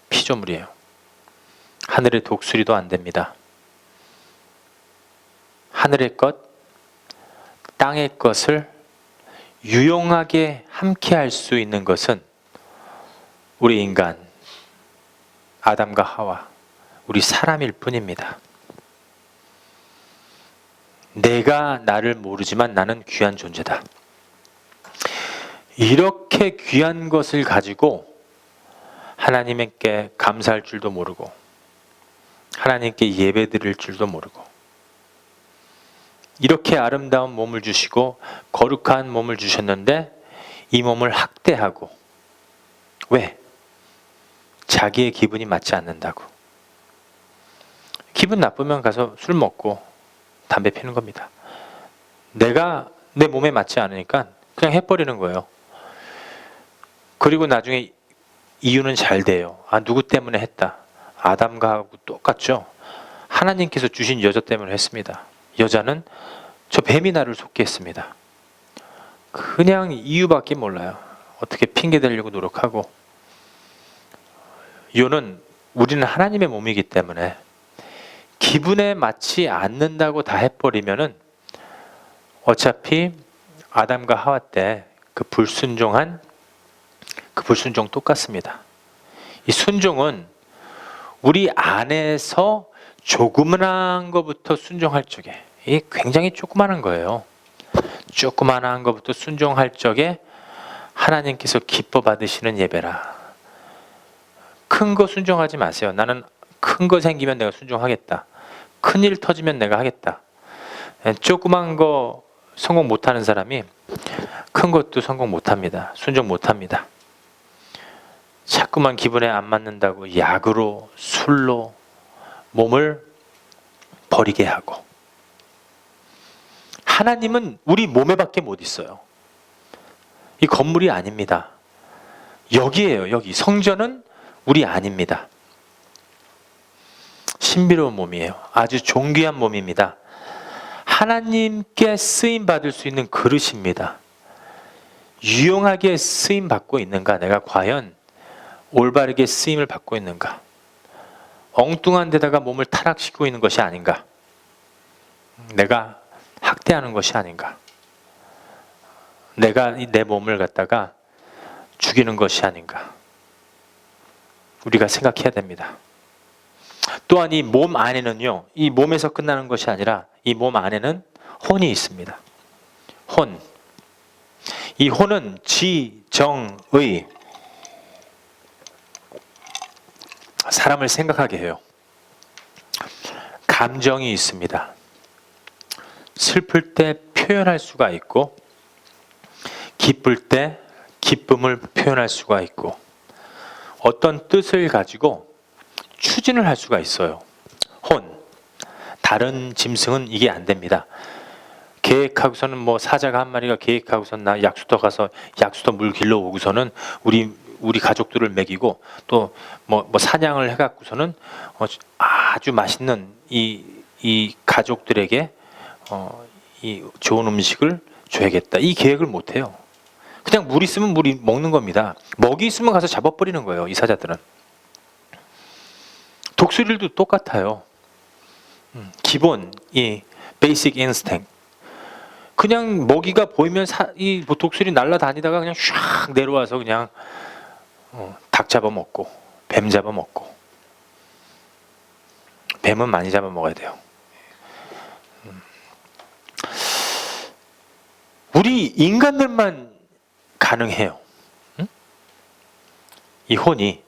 피조물이에요. 하늘의 독수리도 안 됩니다. 하늘의 것, 땅의 것을 유용하게 함께 할 수 있는 것은 우리 인간, 아담과 하와, 우리 사람일 뿐입니다. 내가 나를 모르지만 나는 귀한 존재다. 이렇게 귀한 것을 가지고 하나님께 감사할 줄도 모르고 하나님께 예배 드릴 줄도 모르고 이렇게 아름다운 몸을 주시고 거룩한 몸을 주셨는데 이 몸을 학대하고 왜? 자기의 기분이 맞지 않는다고. 기분 나쁘면 가서 술 먹고 담배 피는 겁니다. 내가 내 몸에 맞지 않으니까 그냥 해버리는 거예요. 그리고 나중에 이유는 잘 돼요. 누구 때문에 했다. 아담과 하고 똑같죠. 하나님께서 주신 여자 때문에 했습니다. 여자는 저 뱀이 나를 속게 했습니다. 그냥 이유밖에 몰라요. 어떻게 핑계 대려고 노력하고. 이유는 우리는 하나님의 몸이기 때문에 기분에 맞지 않는다고 다 해버리면은 어차피 아담과 하와 때 그 불순종 똑같습니다. 이 순종은 우리 안에서 조그만한 것부터 순종할 적에 이게 굉장히 조그만한 거예요. 조그만한 것부터 순종할 적에 하나님께서 기뻐 받으시는 예배라. 큰 거 순종하지 마세요. 나는 큰 거 생기면 내가 순종하겠다. 큰일 터지면 내가 하겠다. 조그만 거 성공 못하는 사람이 큰 것도 성공 못합니다. 순종 못합니다. 자꾸만 기분에 안 맞는다고 약으로 술로 몸을 버리게 하고. 하나님은 우리 몸에밖에 못 있어요. 이 건물이 아닙니다. 여기에요. 여기 성전은 우리 아닙니다. 신비로운 몸이에요. 아주 존귀한 몸입니다. 하나님께 쓰임 받을 수 있는 그릇입니다. 유용하게 쓰임 받고 있는가? 내가 과연 올바르게 쓰임을 받고 있는가? 엉뚱한 데다가 몸을 타락시키고 있는 것이 아닌가? 내가 학대하는 것이 아닌가? 내가 내 몸을 갖다가 죽이는 것이 아닌가? 우리가 생각해야 됩니다. 또한 이 몸 안에는요, 이 몸에서 끝나는 것이 아니라 이 몸 안에는 혼이 있습니다. 혼. 이 혼은 지, 정, 의. 사람을 생각하게 해요. 감정이 있습니다. 슬플 때 표현할 수가 있고, 기쁠 때 기쁨을 표현할 수가 있고 어떤 뜻을 가지고 추진을 할 수가 있어요. 혼, 다른 짐승은 이게 안 됩니다. 계획하고서는 뭐 사자가 한 마리가 계획하고서는 나 약수터 가서 약수터 물 길러 오고서는 우리 가족들을 먹이고 또 뭐 사냥을 해갖고서는 아주 맛있는 이 가족들에게 이 좋은 음식을 줘야겠다. 이 계획을 못 해요. 그냥 물 있으면 물이 먹는 겁니다. 먹이 있으면 가서 잡아버리는 거예요. 이 사자들은. 독수리들도 똑같아요. 기본 이 베이직 인스팅ct. 그냥 먹이가 보이면 이 독수리 날아다니다가 그냥 샥 내려와서 그냥 닭 잡아먹고 뱀 잡아먹고. 뱀은 많이 잡아먹어야 돼요. 우리 인간들만 가능해요. 이 혼이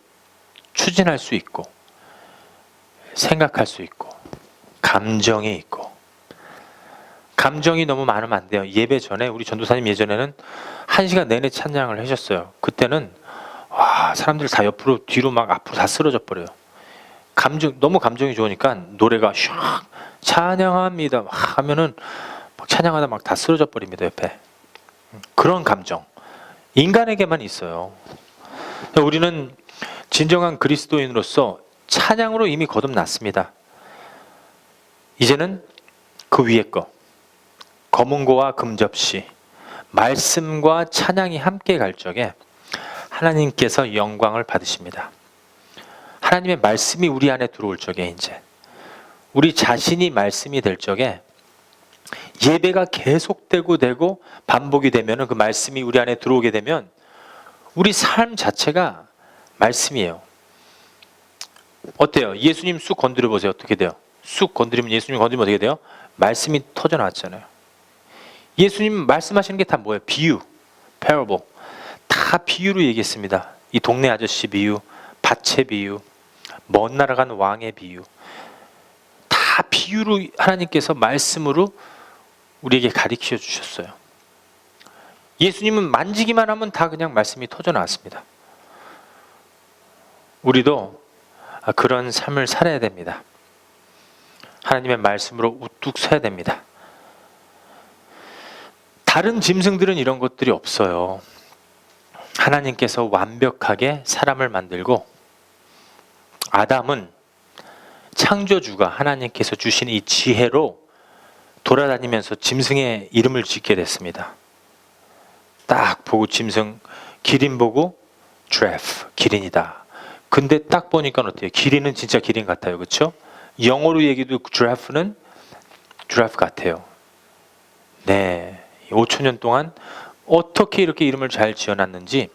추진할 수 있고 생각할 수 있고 감정이 있고. 감정이 너무 많으면 안 돼요. 예배 전에 우리 전도사님 예전에는 1시간 내내 찬양을 하셨어요. 그때는 와, 사람들 다 옆으로 뒤로 막 앞으로 다 쓰러져 버려요. 너무 감정이 좋으니까 노래가 샥 찬양합니다 하면은 막 찬양하다 막 다 쓰러져 버립니다. 옆에. 그런 감정 인간에게만 있어요. 우리는 진정한 그리스도인으로서 찬양으로 이미 거듭났습니다. 이제는 그 위에 거 검은고와 금접시 말씀과 찬양이 함께 갈 적에 하나님께서 영광을 받으십니다. 하나님의 말씀이 우리 안에 들어올 적에 이제 우리 자신이 말씀이 될 적에 예배가 계속되고 되고 반복이 되면 그 말씀이 우리 안에 들어오게 되면 우리 삶 자체가 말씀이에요. 어때요? 예수님 쑥 건드려 보세요. 어떻게 돼요? 쑥 건드리면 예수님 건드리면 어떻게 돼요? 말씀이 터져 나왔잖아요. 예수님 말씀하시는 게 다 뭐예요? 비유, parable. 다 비유로 얘기했습니다. 이 동네 아저씨 비유, 밭의 비유, 먼 나라 간 왕의 비유. 다 비유로 하나님께서 말씀으로 우리에게 가르쳐 주셨어요. 예수님은 만지기만 하면 다 그냥 말씀이 터져 나왔습니다. 우리도 그런 삶을 살아야 됩니다. 하나님의 말씀으로 우뚝 서야 됩니다. 다른 짐승들은 이런 것들이 없어요. 하나님께서 완벽하게 사람을 만들고 아담은 창조주가 하나님께서 주신 이 지혜로 돌아다니면서 짐승의 이름을 짓게 됐습니다. 딱 보고 짐승 기린 보고 giraffe 기린이다. 근데 딱 보니까 어때요? 기린은 진짜 기린 같아요. 그렇죠? 영어로 얘기도 giraffe는 giraffe 같아요. 네, 5,000년 동안 어떻게 이렇게 이름을 잘 지어놨는지.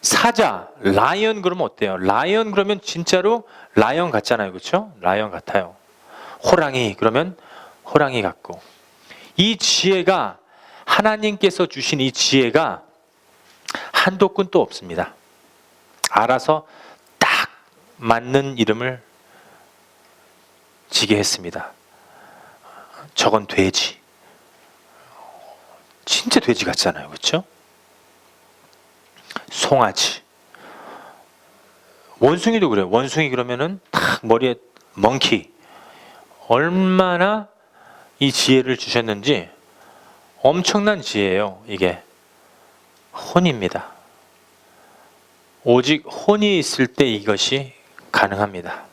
사자, 라이언 그러면 어때요? 라이언 그러면 진짜로 라이언 같잖아요. 그렇죠? 라이언 같아요. 호랑이 그러면 호랑이 같고. 이 지혜가 하나님께서 주신 이 지혜가 한도 끝도 없습니다. 알아서 딱 맞는 이름을 지게 했습니다. 저건 돼지. 진짜 돼지 같잖아요. 그렇죠? 송아지. 원숭이도 그래요. 원숭이 그러면은 딱 머리에 멍키. 얼마나 이 지혜를 주셨는지 엄청난 지혜예요. 이게 혼입니다. 오직 혼이 있을 때 이것이 가능합니다.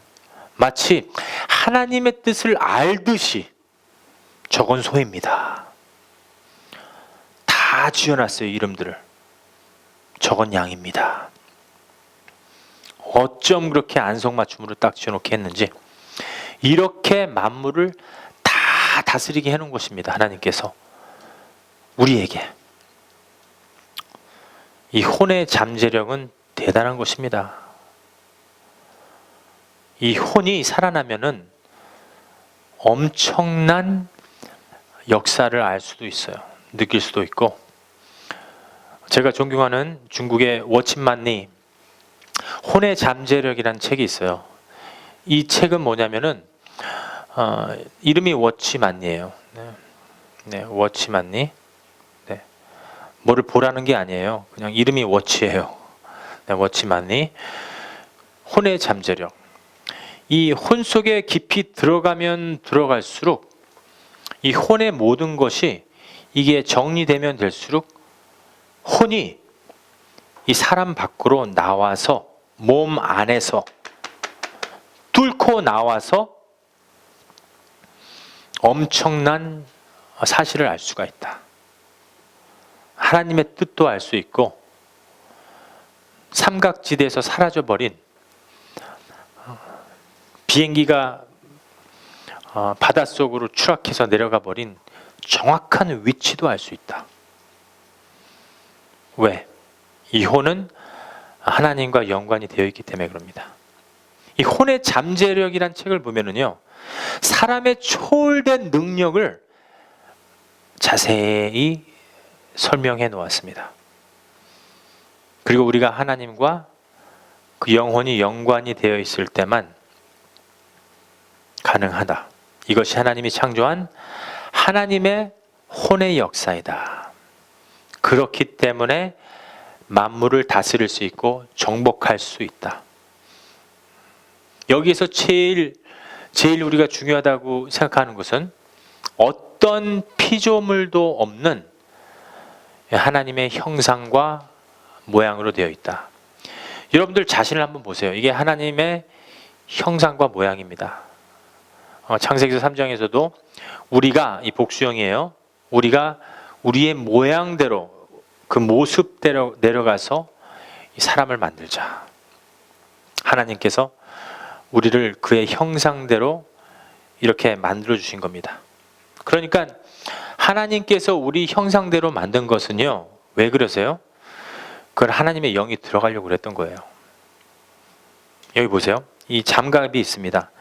마치 하나님의 뜻을 알듯이 저건 소입니다. 다 지어놨어요. 이름들을. 저건 양입니다. 어쩜 그렇게 안성맞춤으로 딱 지어놓게 했는지. 이렇게 만물을 다 다스리게 해놓은 것입니다. 하나님께서 우리에게. 이 혼의 잠재력은 대단한 것입니다. 이 혼이 살아나면은 엄청난 역사를 알 수도 있어요. 느낄 수도 있고. 제가 존경하는 중국의 워친만리 혼의 잠재력이라는 책이 있어요. 이 책은 뭐냐면은 이름이 워치만리예요. 네, 워치만리. 네. 뭐를 보라는 게 아니에요. 그냥 이름이 워치예요. 워치만이. 혼의 잠재력. 이 혼 속에 깊이 들어가면 들어갈수록 이 혼의 모든 것이 이게 정리되면 될수록 혼이 이 사람 밖으로 나와서 몸 안에서 뚫고 나와서 엄청난 사실을 알 수가 있다. 하나님의 뜻도 알 수 있고 삼각지대에서 사라져버린 비행기가 바닷속으로 추락해서 내려가 버린 정확한 위치도 알 수 있다. 왜? 이 혼은 하나님과 연관이 되어 있기 때문에 그럽니다. 이 혼의 잠재력이란 책을 보면은요, 사람의 초월된 능력을 자세히 설명해 놓았습니다. 그리고 우리가 하나님과 그 영혼이 연관이 되어 있을 때만 가능하다. 이것이 하나님이 창조한 하나님의 혼의 역사이다. 그렇기 때문에 만물을 다스릴 수 있고 정복할 수 있다. 여기에서 제일 우리가 중요하다고 생각하는 것은 어떤 피조물도 없는 하나님의 형상과 모양으로 되어 있다. 여러분들 자신을 한번 보세요. 이게 하나님의 형상과 모양입니다. 창세기 3장에서도 우리가, 이 복수형이에요, 우리가 우리의 모양대로 그 모습대로 내려가서 이 사람을 만들자. 하나님께서 우리를 그의 형상대로 이렇게 만들어 주신 겁니다. 그러니까 하나님께서 우리 형상대로 만든 것은요, 왜 그러세요? 그걸 하나님의 영이 들어가려고 그랬던 거예요. 여기 보세요. 이 장갑이 있습니다.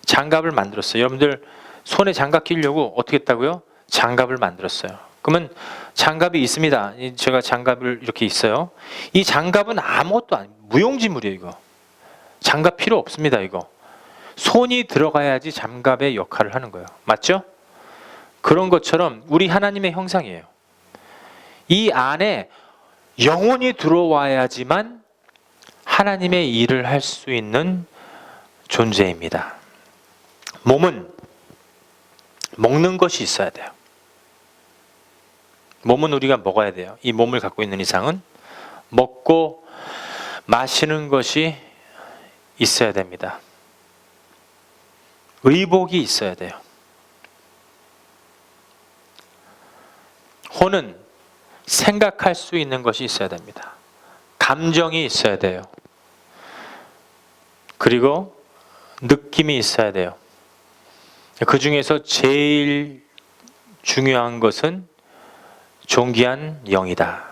장갑을 만들었어요. 여러분들 손에 장갑 끼려고 어떻게 했다고요? 장갑을 만들었어요. 그러면 장갑이 있습니다. 제가 장갑을 이렇게 있어요. 이 장갑은 아무것도 아니에요. 무용지물이에요, 이거. 장갑 필요 없습니다, 이거. 손이 들어가야지 장갑의 역할을 하는 거예요. 맞죠? 그런 것처럼 우리 하나님의 형상이에요. 이 안에 영혼이 들어와야지만 하나님의 일을 할 수 있는 존재입니다. 몸은 먹는 것이 있어야 돼요. 몸은 우리가 먹어야 돼요. 이 몸을 갖고 있는 이상은 먹고 마시는 것이 있어야 됩니다. 의복이 있어야 돼요. 혼은 생각할 수 있는 것이 있어야 됩니다. 감정이 있어야 돼요. 그리고 느낌이 있어야 돼요. 그 중에서 제일 중요한 것은 존귀한 영이다.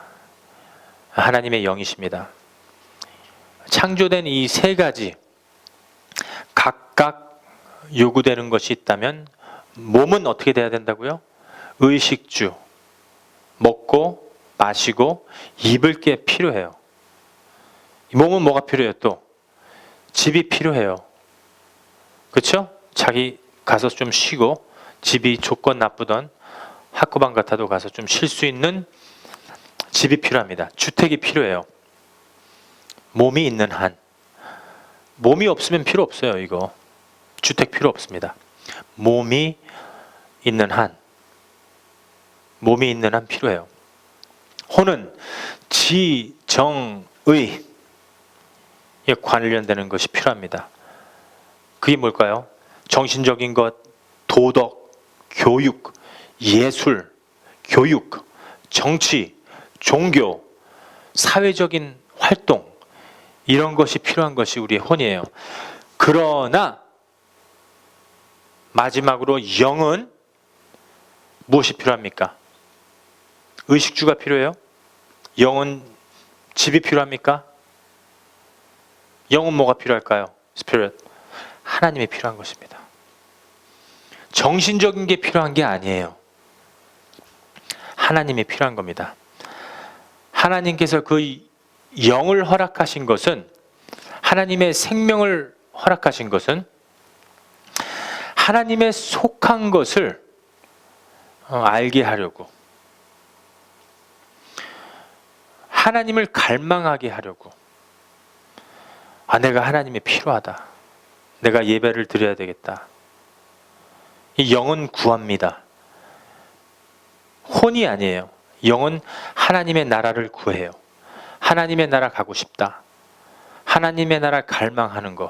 하나님의 영이십니다. 창조된 이 세 가지 각각 요구되는 것이 있다면 몸은 어떻게 돼야 된다고요? 의식주. 먹고 마시고 입을 게 필요해요. 몸은 뭐가 필요해요? 또 집이 필요해요. 그렇죠? 자기 가서 좀 쉬고, 집이 조건 나쁘던 학구방 같아도 가서 좀 쉴 수 있는 집이 필요합니다. 주택이 필요해요. 몸이 있는 한. 몸이 없으면 필요 없어요, 이거. 주택 필요 없습니다. 몸이 있는 한. 몸이 있는 한 필요해요. 혼은 지, 정, 의 에 관련되는 것이 필요합니다. 그게 뭘까요? 정신적인 것, 도덕, 교육, 예술, 교육, 정치, 종교, 사회적인 활동, 이런 것이 필요한 것이 우리의 혼이에요. 그러나 마지막으로 영은 무엇이 필요합니까? 의식주가 필요해요? 영은 집이 필요합니까? 영은 뭐가 필요할까요? 스피릿. 하나님이 필요한 것입니다. 정신적인 게 필요한 게 아니에요. 하나님이 필요한 겁니다. 하나님께서 그 영을 허락하신 것은, 하나님의 생명을 허락하신 것은 하나님의 속한 것을 알게 하려고. 하나님을 갈망하게 하려고, 내가 하나님이 필요하다, 내가 예배를 드려야 되겠다. 이 영은 구합니다. 혼이 아니에요. 영은 하나님의 나라를 구해요. 하나님의 나라 가고 싶다, 하나님의 나라 갈망하는 거,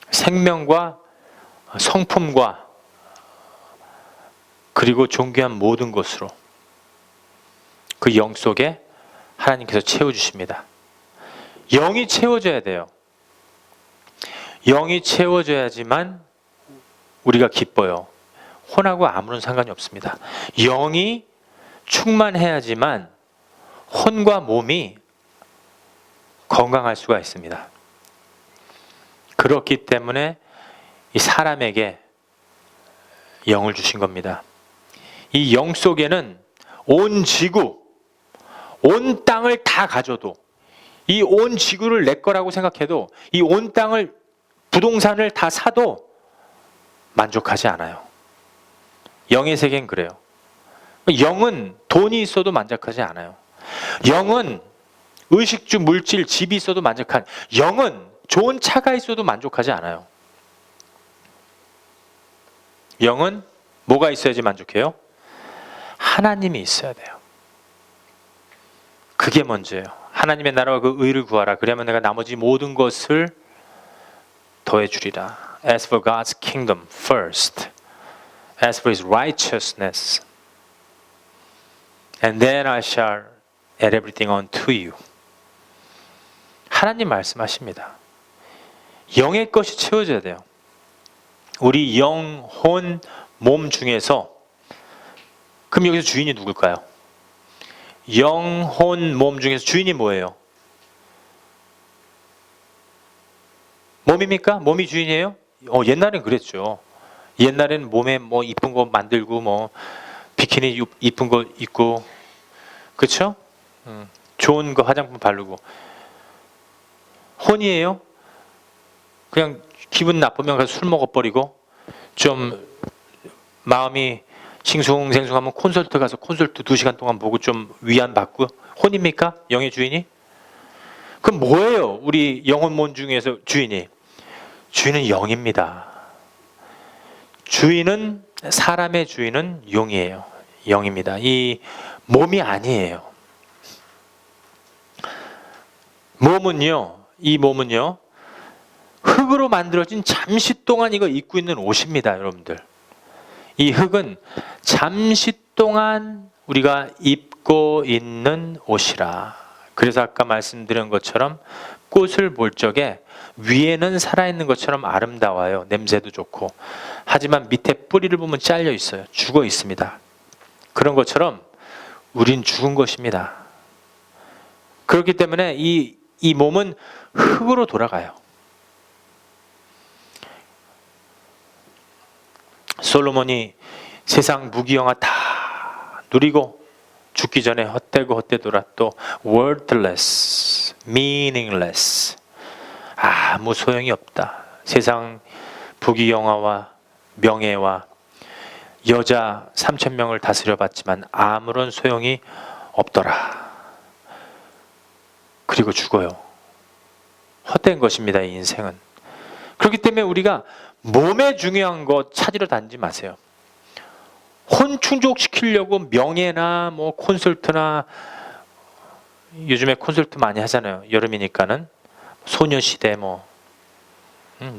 생명과 성품과 그리고 존귀한 모든 것으로 그 영 속에 하나님께서 채워주십니다. 영이 채워져야 돼요. 영이 채워져야지만 우리가 기뻐요. 혼하고 아무런 상관이 없습니다. 영이 충만해야지만 혼과 몸이 건강할 수가 있습니다. 그렇기 때문에 이 사람에게 영을 주신 겁니다. 이 영 속에는 온 지구, 온 땅을 다 가져도, 이 온 지구를 내 거라고 생각해도, 이 온 땅을, 부동산을 다 사도 만족하지 않아요. 영의 세계는 그래요. 영은 돈이 있어도 만족하지 않아요. 영은 의식주, 물질, 집이 있어도 만족한, 영은 좋은 차가 있어도 만족하지 않아요. 영은 뭐가 있어야지 만족해요? 하나님이 있어야 돼요. 그게 먼저예요. 하나님의 나라와 그 의를 구하라. 그러면 내가 나머지 모든 것을 더해 주리라. As for God's kingdom first, as for His righteousness, and then I shall add everything unto you. 하나님 말씀하십니다. 영의 것이 채워져야 돼요. 우리 영, 혼, 몸 중에서, 그럼 여기서 주인이 누굴까요? 영, 혼, 몸 중에서 주인이 뭐예요? 몸입니까? 몸이 주인이에요? 옛날엔 그랬죠. 옛날엔 몸에 뭐 이쁜 거 만들고, 뭐 비키니 이쁜 거 입고, 그렇죠? 좋은 거 화장품 바르고. 혼이에요? 그냥 기분 나쁘면 가서 술 먹어버리고, 좀 마음이 싱숭생숭하면 콘서트 가서 콘서트 2시간 동안 보고 좀 위안 받고. 혼입니까? 영의 주인이? 그럼 뭐예요? 우리 영혼 몸 중에서 주인이? 주인은 영입니다. 주인은, 사람의 주인은 영이에요. 영입니다. 이 몸이 아니에요. 이 몸은요, 흙으로 만들어진 잠시 동안 이거 입고 있는 옷입니다, 여러분들. 이 흙은 잠시 동안 우리가 입고 있는 옷이라. 그래서 아까 말씀드린 것처럼 꽃을 볼 적에 위에는 살아있는 것처럼 아름다워요. 냄새도 좋고. 하지만 밑에 뿌리를 보면 잘려 있어요. 죽어 있습니다. 그런 것처럼 우린 죽은 것입니다. 그렇기 때문에 이 몸은 흙으로 돌아가요. 솔로몬이 세상 무기영화 다 누리고 죽기 전에 헛되고 헛되돌아, 또 worthless, meaningless, 아무 소용이 없다. 세상 부귀영화와 명예와 여자 3,000명을 다스려 봤지만 아무런 소용이 없더라. 그리고 죽어요. 헛된 것입니다, 이 인생은. 그렇기 때문에 우리가 몸에 중요한 거 찾으러 다니지 마세요. 혼 충족시키려고 명예나 뭐 콘서트나, 요즘에 콘서트 많이 하잖아요. 여름이니까는 소녀시대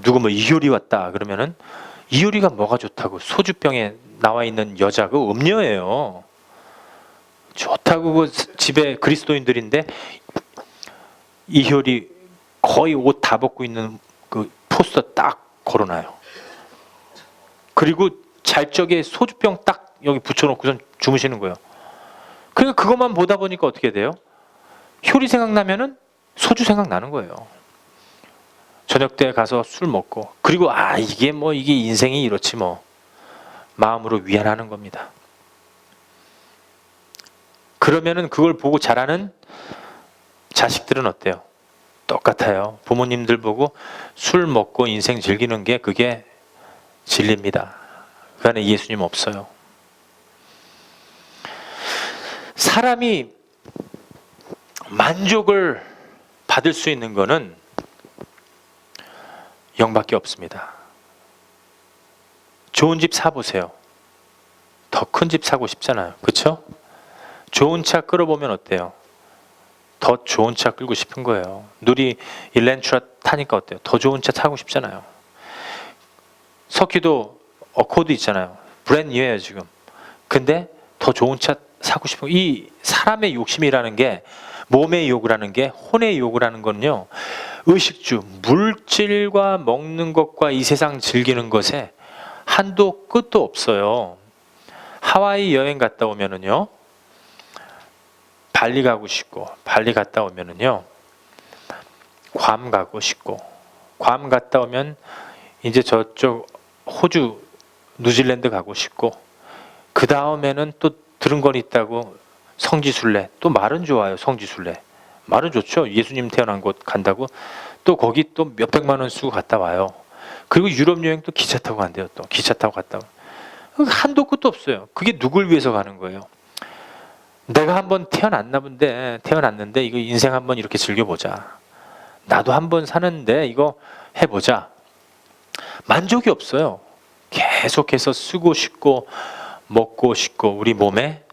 누구 이효리 왔다 그러면은, 이효리가 뭐가 좋다고? 소주병에 나와 있는 여자, 그 음료예요. 좋다고 그 집에 그리스도인들인데 이효리 거의 옷 다 벗고 있는 그 포스터 딱 걸어놔요. 그리고 잘 적에 소주병 딱 여기 붙여놓고선 주무시는 거예요. 그러니까 그것만 보다 보니까 어떻게 돼요? 효리 생각나면은 소주 생각나는 거예요. 저녁 때 가서 술 먹고, 그리고 이게 인생이 이렇지 뭐, 마음으로 위안하는 겁니다. 그러면은 그걸 보고 자라는 자식들은 어때요? 똑같아요. 부모님들 보고 술 먹고 인생 즐기는 게 그게 진리입니다. 그 안에 예수님 없어요. 사람이 만족을 받을 수 있는 거는 영밖에 없습니다. 좋은 집 사보세요. 더 큰 집 사고 싶잖아요. 그렇죠? 좋은 차 끌어보면 어때요? 더 좋은 차 끌고 싶은 거예요. 누리 일렌트라 타니까 어때요? 더 좋은 차 타고 싶잖아요. 석기도 어코드 있잖아요. 브랜드 뉴예요 지금. 근데 더 좋은 차 사고 싶은 거. 이 사람의 욕심이라는 게, 몸의 욕이라는 게, 혼의 욕이라는 건요, 의식주, 물질과 먹는 것과 이 세상 즐기는 것에 한도 끝도 없어요. 하와이 여행 갔다 오면은요, 발리 가고 싶고, 발리 갔다 오면은요, 괌 가고 싶고, 괌 갔다 오면 이제 저쪽 호주, 뉴질랜드 가고 싶고, 그 다음에는 또 들은 건 있다고, 성지순례. 또 말은 좋아요. 성지순례 말은 좋죠. 예수님 태어난 곳 간다고 또 거기 또 몇백만 원 쓰고 갔다 와요. 그리고 유럽 여행 또 기차 타고 간대요. 또 기차 타고 갔다 와. 한도 끝도 없어요. 그게 누굴 위해서 가는 거예요? 내가 한번 태어났는데 이거 인생 한번 이렇게 즐겨보자. 나도 한번 사는데 이거 해보자. 만족이 없어요. 계속해서 쓰고 싶고 먹고 싶고 우리 몸에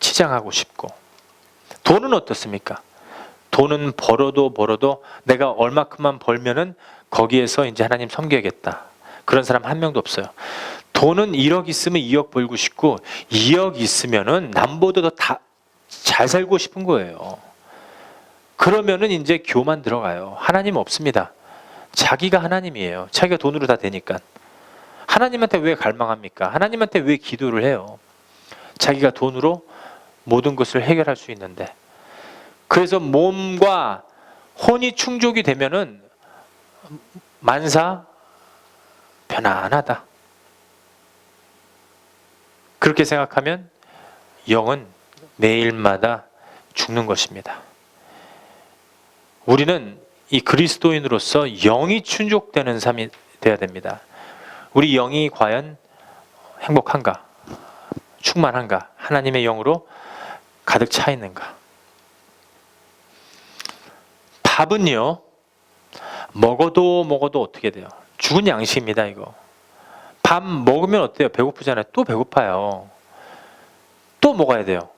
치장하고 싶고. 돈은 어떻습니까? 돈은 벌어도 내가 얼마큼만 벌면은 거기에서 이제 하나님 섬겨야겠다. 그런 사람 한 명도 없어요. 돈은 1억 있으면 2억 벌고 싶고 2억 있으면은 남보다 더 잘 살고 싶은 거예요. 그러면은 이제 교만 들어가요. 하나님 없습니다. 자기가 하나님이에요. 자기가 돈으로 다 되니까. 하나님한테 왜 갈망합니까? 하나님한테 왜 기도를 해요? 자기가 돈으로 모든 것을 해결할 수 있는데. 그래서 몸과 혼이 충족이 되면은 만사 편안하다. 그렇게 생각하면 영은 매일마다 죽는 것입니다. 우리는 이 그리스도인으로서 영이 충족되는 삶이 되어야 됩니다. 우리 영이 과연 행복한가? 충만한가? 하나님의 영으로 가득 차 있는가? 밥은요, 먹어도 어떻게 돼요? 죽은 양식입니다, 이거. 밥 먹으면 어때요? 배고프잖아요. 또 배고파요. 또 먹어야 돼요.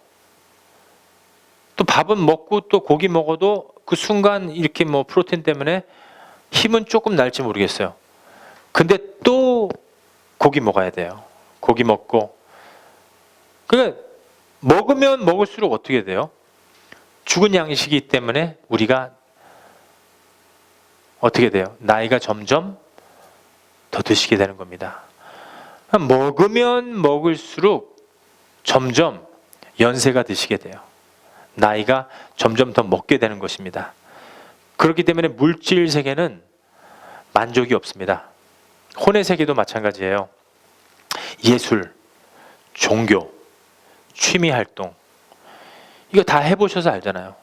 또 밥은 먹고 또 고기 먹어도 그 순간 이렇게 뭐 프로테인 때문에 힘은 조금 날지 모르겠어요. 근데 또 고기 먹어야 돼요. 고기 먹고. 그러니까 먹으면 먹을수록 어떻게 돼요? 죽은 양식이기 때문에 우리가 어떻게 돼요? 나이가 점점 더 드시게 되는 겁니다. 먹으면 먹을수록 점점 연세가 드시게 돼요. 나이가 점점 더 먹게 되는 것입니다. 그렇기 때문에 물질 세계는 만족이 없습니다. 혼의 세계도 마찬가지예요. 예술, 종교, 취미 활동, 이거 다 해보셔서 알잖아요.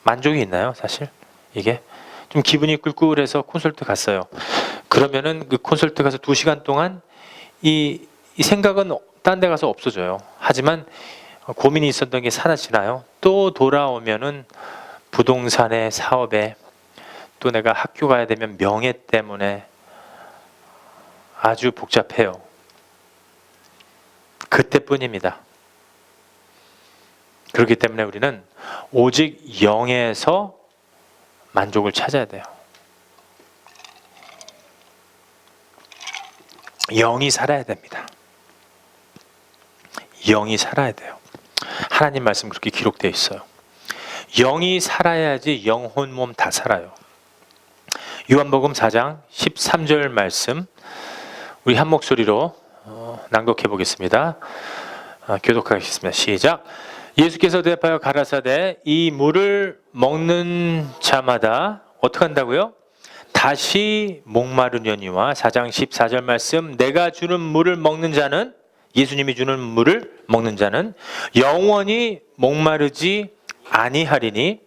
만족이 있나요, 사실? 이게 좀 기분이 꿀꿀해서 콘서트 갔어요. 그러면은 그 콘서트 가서 2시간 동안 이 생각은 딴 데 가서 없어져요. 하지만 고민이 있었던 게 사라지나요? 또 돌아오면은 부동산에, 사업에, 또 내가 학교 가야 되면 명예 때문에 아주 복잡해요. 그때뿐입니다. 그렇기 때문에 우리는 오직 영에서 만족을 찾아야 돼요. 영이 살아야 됩니다. 영이 살아야 돼요. 하나님 말씀 그렇게 기록되어 있어요. 영이 살아야지 영혼 몸 다 살아요. 요한복음 4장 13절 말씀 우리 한 목소리로 낭독해 보겠습니다. 교독하겠습니다. 시작. 예수께서 대답하여 가라사대 이 물을 먹는 자마다 어떻게 한다고요? 다시 목마르려니와 4장 14절 말씀 내가 주는 물을 먹는 자는 예수님이 주는 물을 먹는 자는 영원히 목마르지 아니하리니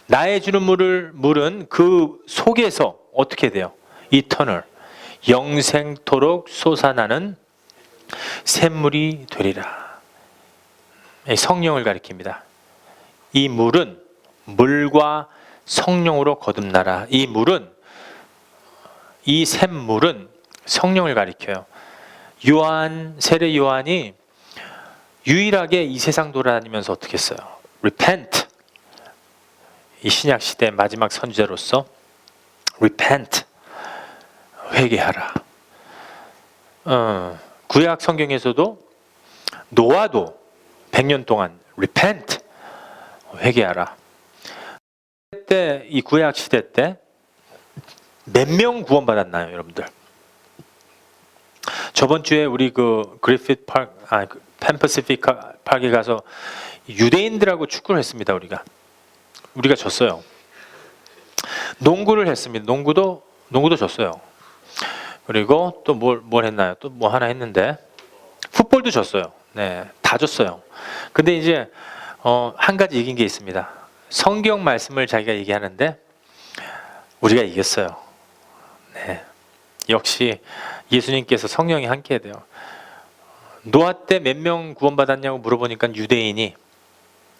나의 주는 물은 그 속에서 어떻게 돼요? 이터널 영생토록 솟아나는 샘물이 되리라. 성령을 가리킵니다. 이 물은 물과 성령으로 거듭나라. 이 물은, 이 샘물은 성령을 가리켜요. 세례 요한이 유일하게 이 세상 돌아다니면서 어떻게 했어요? Repent. 이 신약 시대 마지막 선지자로서 Repent. 회개하라. 구약 성경에서도 노아도 100년 동안 Repent. 회개하라. 그때 이 구약 시대 때 몇 명 구원받았나요, 여러분들? 저번 주에 우리 그 그리핏 파크, 팬퍼시픽 파크에 가서 유대인들하고 축구를 했습니다. 우리가 졌어요. 농구를 했습니다. 농구도 졌어요. 그리고 또 뭘 했나요? 또 뭐 하나 했는데 풋볼도 졌어요. 네, 다 졌어요. 근데 이제 한 가지 이긴 게 있습니다. 성경 말씀을 자기가 얘기하는데 우리가 이겼어요. 네, 역시 예수님께서 성령이 함께 해야 돼요. 노아 때 몇 명 구원받았냐고 물어보니까 유대인이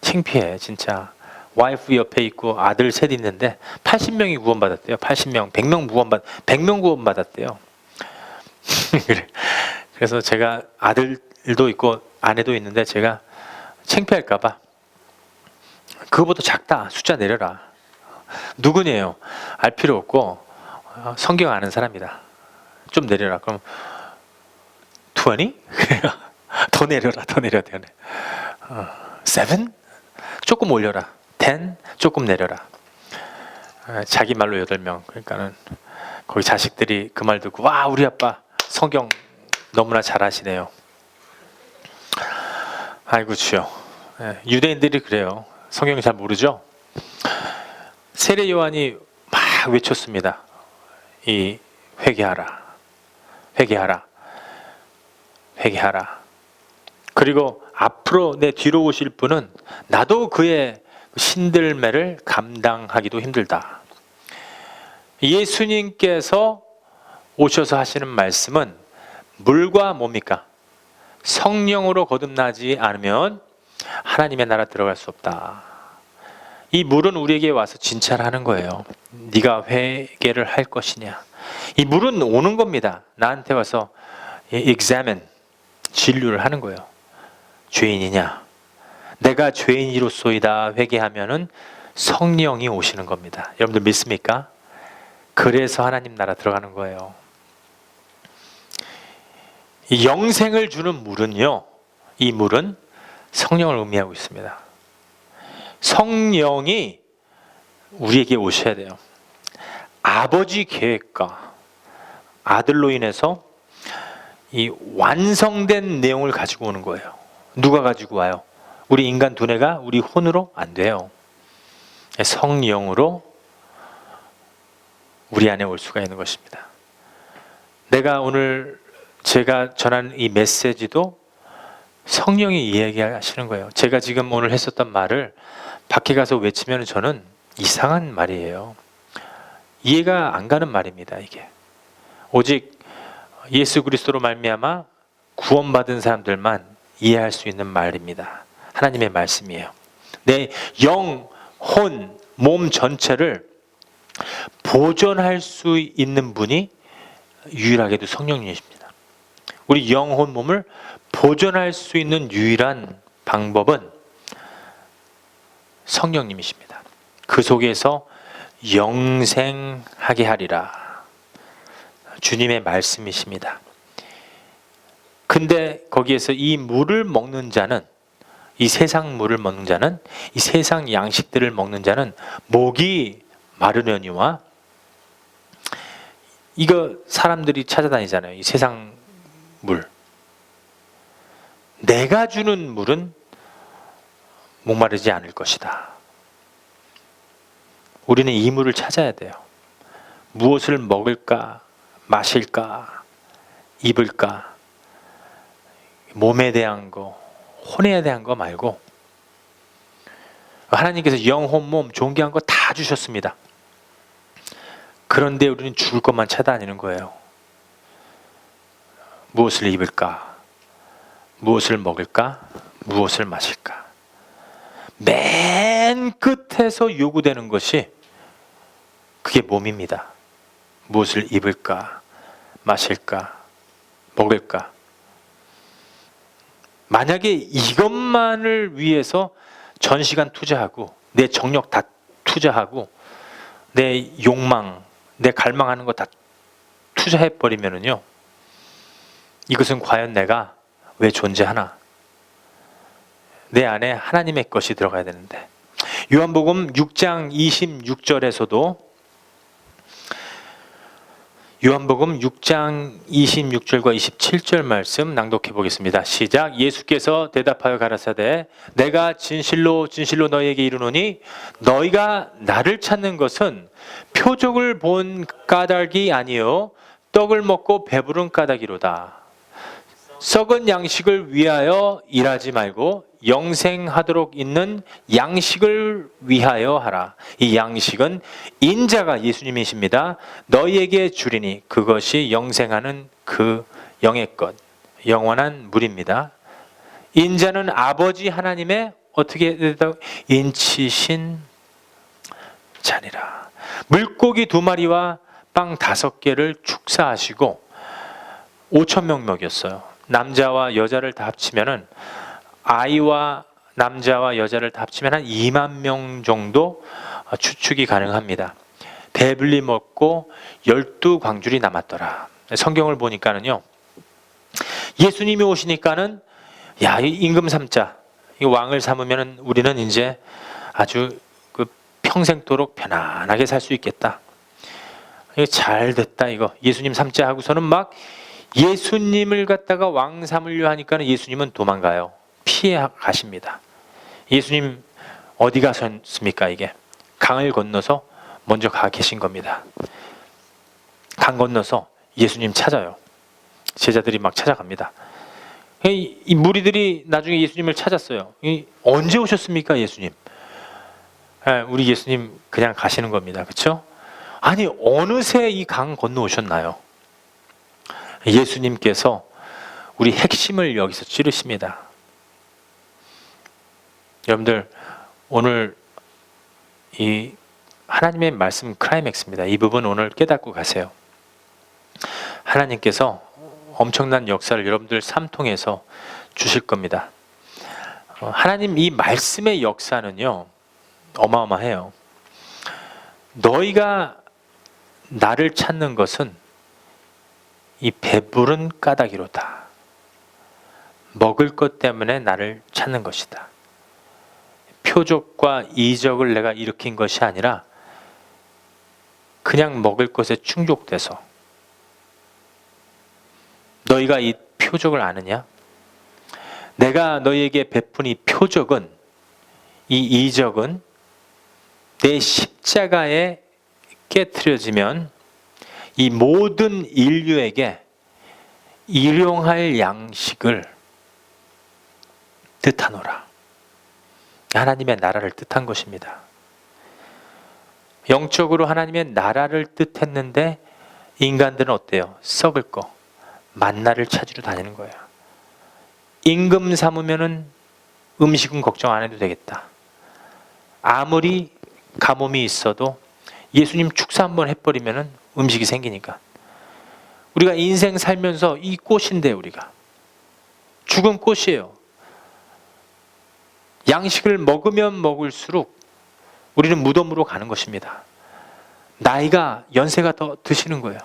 창피해 진짜. 와이프 옆에 있고 아들 셋 있는데 80명이 구원받았대요. 80명, 100명 구원받았대요. 그래서 제가 아들도 있고 아내도 있는데 제가 창피할까봐 그거보다 작다. 숫자 내려라. 누구냐요? 알 필요 없고 성경 아는 사람이다. 좀 내려라. 그럼 20? 더 내려라. 7? 조금 올려라. 10? 조금 내려라. 자기 말로 8명. 그러니까는 거기 자식들이 그 말 듣고 와 우리 아빠 성경 너무나 잘하시네요. 아이고 주여. 유대인들이 그래요. 성경 잘 모르죠? 세례 요한이 막 외쳤습니다. 이 회개하라. 그리고 앞으로 내 뒤로 오실 분은 나도 그의 신들매를 감당하기도 힘들다. 예수님께서 오셔서 하시는 말씀은 물과 뭡니까? 성령으로 거듭나지 않으면 하나님의 나라 들어갈 수 없다. 이 물은 우리에게 와서 진찰을 하는 거예요. 네가 회개를 할 것이냐. 이 물은 오는 겁니다. 나한테 와서 examine, 진료를 하는 거예요. 죄인이냐? 내가 죄인이로소이다 회개하면은 성령이 오시는 겁니다. 여러분들 믿습니까? 그래서 하나님 나라 들어가는 거예요. 이 영생을 주는 물은요, 이 물은 성령을 의미하고 있습니다. 성령이 우리에게 오셔야 돼요. 아버지 계획과 아들로 인해서 이 완성된 내용을 가지고 오는 거예요. 누가 가지고 와요? 우리 인간 두뇌가 우리 혼으로 안 돼요. 성령으로 우리 안에 올 수가 있는 것입니다. 제가 전하는 이 메시지도 성령이 이야기하시는 거예요. 제가 지금 오늘 했었던 말을 밖에 가서 외치면 저는 이상한 말이에요. 이해가 안 가는 말입니다. 이게 오직 예수 그리스도로 말미암아 구원받은 사람들만 이해할 수 있는 말입니다. 하나님의 말씀이에요. 내 영, 혼, 몸 전체를 보존할 수 있는 분이 유일하게도 성령님이십니다. 우리 영, 혼, 몸을 보존할 수 있는 유일한 방법은 성령님이십니다. 그 속에서 영생하게 하리라. 주님의 말씀이십니다. 근데 거기에서 이 물을 먹는 자는, 이 세상 물을 먹는 자는, 이 세상 양식들을 먹는 자는 목이 마르려니와, 이거 사람들이 찾아다니잖아요. 이 세상 물. 내가 주는 물은 목마르지 않을 것이다. 우리는 이 물을 찾아야 돼요. 무엇을 먹을까, 마실까, 입을까, 몸에 대한 거, 혼에 대한 거 말고 하나님께서 영, 혼, 몸 존귀한 거 다 주셨습니다. 그런데 우리는 죽을 것만 찾아다니는 거예요. 무엇을 입을까, 무엇을 먹을까, 무엇을 마실까. 맨 끝에서 요구되는 것이 그게 몸입니다. 무엇을 입을까, 마실까, 먹을까. 만약에 이것만을 위해서 전 시간 투자하고 내 정력 다 투자하고 내 욕망, 내 갈망하는 거 다 투자해버리면은요, 이것은 과연 내가 왜 존재하나? 내 안에 하나님의 것이 들어가야 되는데, 요한복음 6장 26절에서도 요한복음 6장 26절과 27절 말씀 낭독해 보겠습니다. 시작. 예수께서 대답하여 가라사대 내가 진실로 진실로 너희에게 이르노니 너희가 나를 찾는 것은 표적을 본 까닭이 아니요 떡을 먹고 배부른 까닭이로다. 썩은 양식을 위하여 일하지 말고 영생하도록 있는 양식을 위하여 하라. 이 양식은 인자가 예수님이십니다. 너희에게 주리니 그것이 영생하는 그 영의 것, 영원한 물입니다. 인자는 아버지 하나님의 어떻게 인치신 자니라. 물고기 2마리와 빵 5개를 축사하시고 5,000명 먹였어요. 남자와 여자를 다 합치면은 아이와 남자와 여자를 다 합치면 한 2만 명 정도 추측이 가능합니다. 배불리 먹고 12광줄이 남았더라. 성경을 보니까는요, 예수님이 오시니까는 야, 이 임금 삼자, 이 왕을 삼으면은 우리는 이제 아주 그 평생도록 편안하게 살 수 있겠다. 이거 잘 됐다 이거. 예수님 삼자 하고서는 막 예수님을 갖다가 왕 삼으려 하니까는 예수님은 도망가요. 피해 가십니다. 예수님 어디 가셨습니까? 이게 강을 건너서 먼저 가 계신 겁니다. 강 건너서 예수님 찾아요. 제자들이 막 찾아갑니다. 이 무리들이 나중에 예수님을 찾았어요. 언제 오셨습니까, 예수님? 우리 예수님 그냥 가시는 겁니다. 그렇죠? 아니 어느새 이 강 건너 오셨나요? 예수님께서 우리 핵심을 여기서 찌르십니다. 여러분들 오늘 이 하나님의 말씀 클라이맥스입니다. 이 부분 오늘 깨닫고 가세요. 하나님께서 엄청난 역사를 여러분들 삶 통해서 주실 겁니다. 하나님 이 말씀의 역사는요 어마어마해요. 너희가 나를 찾는 것은 이 배부른 까닭이로다. 먹을 것 때문에 나를 찾는 것이다. 표적과 이적을 내가 일으킨 것이 아니라 그냥 먹을 것에 충족돼서. 너희가 이 표적을 아느냐? 내가 너희에게 베푼 이 표적은, 이 이적은 내 십자가에 깨트려지면 이 모든 인류에게 일용할 양식을 뜻하노라. 하나님의 나라를 뜻한 것입니다. 영적으로 하나님의 나라를 뜻했는데 인간들은 어때요? 썩을 거, 만나를 찾으러 다니는 거야. 임금 삼으면은 음식은 걱정 안 해도 되겠다. 아무리 가뭄이 있어도 예수님 축사 한번 해버리면은 음식이 생기니까. 우리가 인생 살면서 이 꽃인데 우리가 죽은 꽃이에요. 양식을 먹으면 먹을수록 우리는 무덤으로 가는 것입니다. 나이가 연세가 더 드시는 거예요.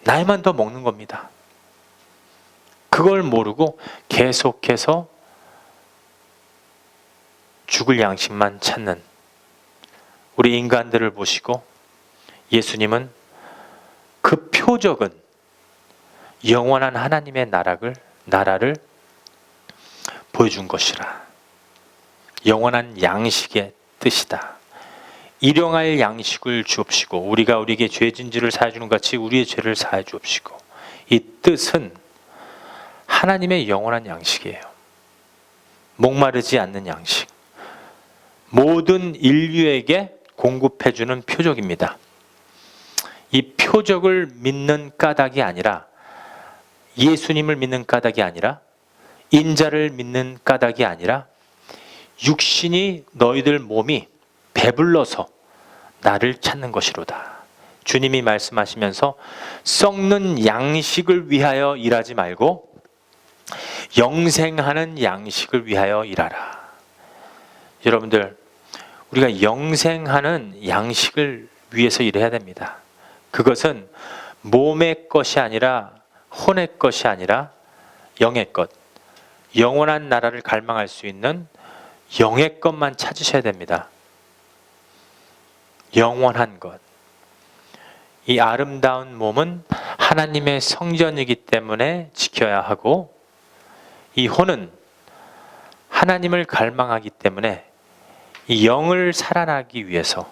나이만 더 먹는 겁니다. 그걸 모르고 계속해서 죽을 양식만 찾는 우리 인간들을 보시고 예수님은 그 표적은 영원한 하나님의 나라를 보여준 것이라. 영원한 양식의 뜻이다. 일용할 양식을 주옵시고 우리가 우리에게 죄 진지를 사해 주는 같이 우리의 죄를 사해 주옵시고. 이 뜻은 하나님의 영원한 양식이에요. 목마르지 않는 양식. 모든 인류에게 공급해 주는 표적입니다. 이 표적을 믿는 까닭이 아니라, 예수님을 믿는 까닭이 아니라, 인자를 믿는 까닭이 아니라 육신이 너희들 몸이 배불러서 나를 찾는 것이로다. 주님이 말씀하시면서 썩는 양식을 위하여 일하지 말고 영생하는 양식을 위하여 일하라. 여러분들, 우리가 영생하는 양식을 위해서 일해야 됩니다. 그것은 몸의 것이 아니라 혼의 것이 아니라 영의 것, 영원한 나라를 갈망할 수 있는 영의 것만 찾으셔야 됩니다. 영원한 것. 이 아름다운 몸은 하나님의 성전이기 때문에 지켜야 하고, 이 혼은 하나님을 갈망하기 때문에 이 영을 살아나기 위해서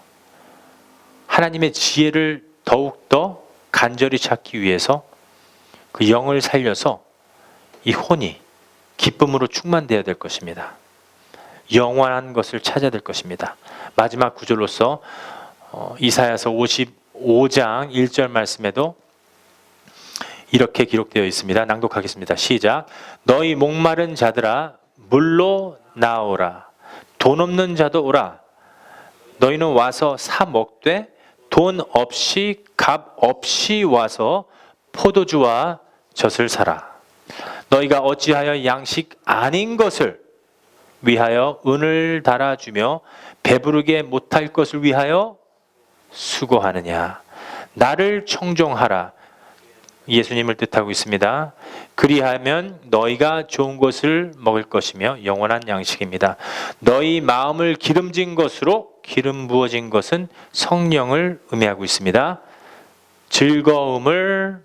하나님의 지혜를 더욱더 간절히 찾기 위해서 그 영을 살려서 이 혼이 기쁨으로 충만되어야 될 것입니다. 영원한 것을 찾아야 될 것입니다. 마지막 구절로서 이사야서 55장 1절 말씀에도 이렇게 기록되어 있습니다. 낭독하겠습니다. 시작. 너희 목마른 자들아 물로 나오라. 돈 없는 자도 오라. 너희는 와서 사 먹되 돈 없이 값 없이 와서 포도주와 젖을 사라. 너희가 어찌하여 양식 아닌 것을 위하여 은을 달아주며 배부르게 못할 것을 위하여 수고하느냐. 나를 청종하라. 예수님을 뜻하고 있습니다. 그리하면 너희가 좋은 것을 먹을 것이며 영원한 양식입니다. 너희 마음을 기름진 것으로 기름 부어진 것은 성령을 의미하고 있습니다. 즐거움을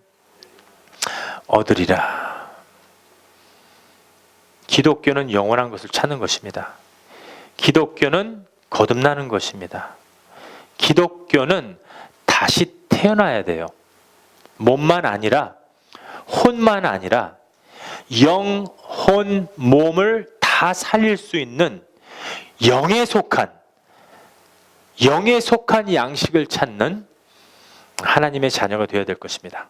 얻으리라. 기독교는 영원한 것을 찾는 것입니다. 기독교는 거듭나는 것입니다. 기독교는 다시 태어나야 돼요. 몸만 아니라, 혼만 아니라 영, 혼, 몸을 다 살릴 수 있는 영에 속한 양식을 찾는 하나님의 자녀가 되어야 될 것입니다.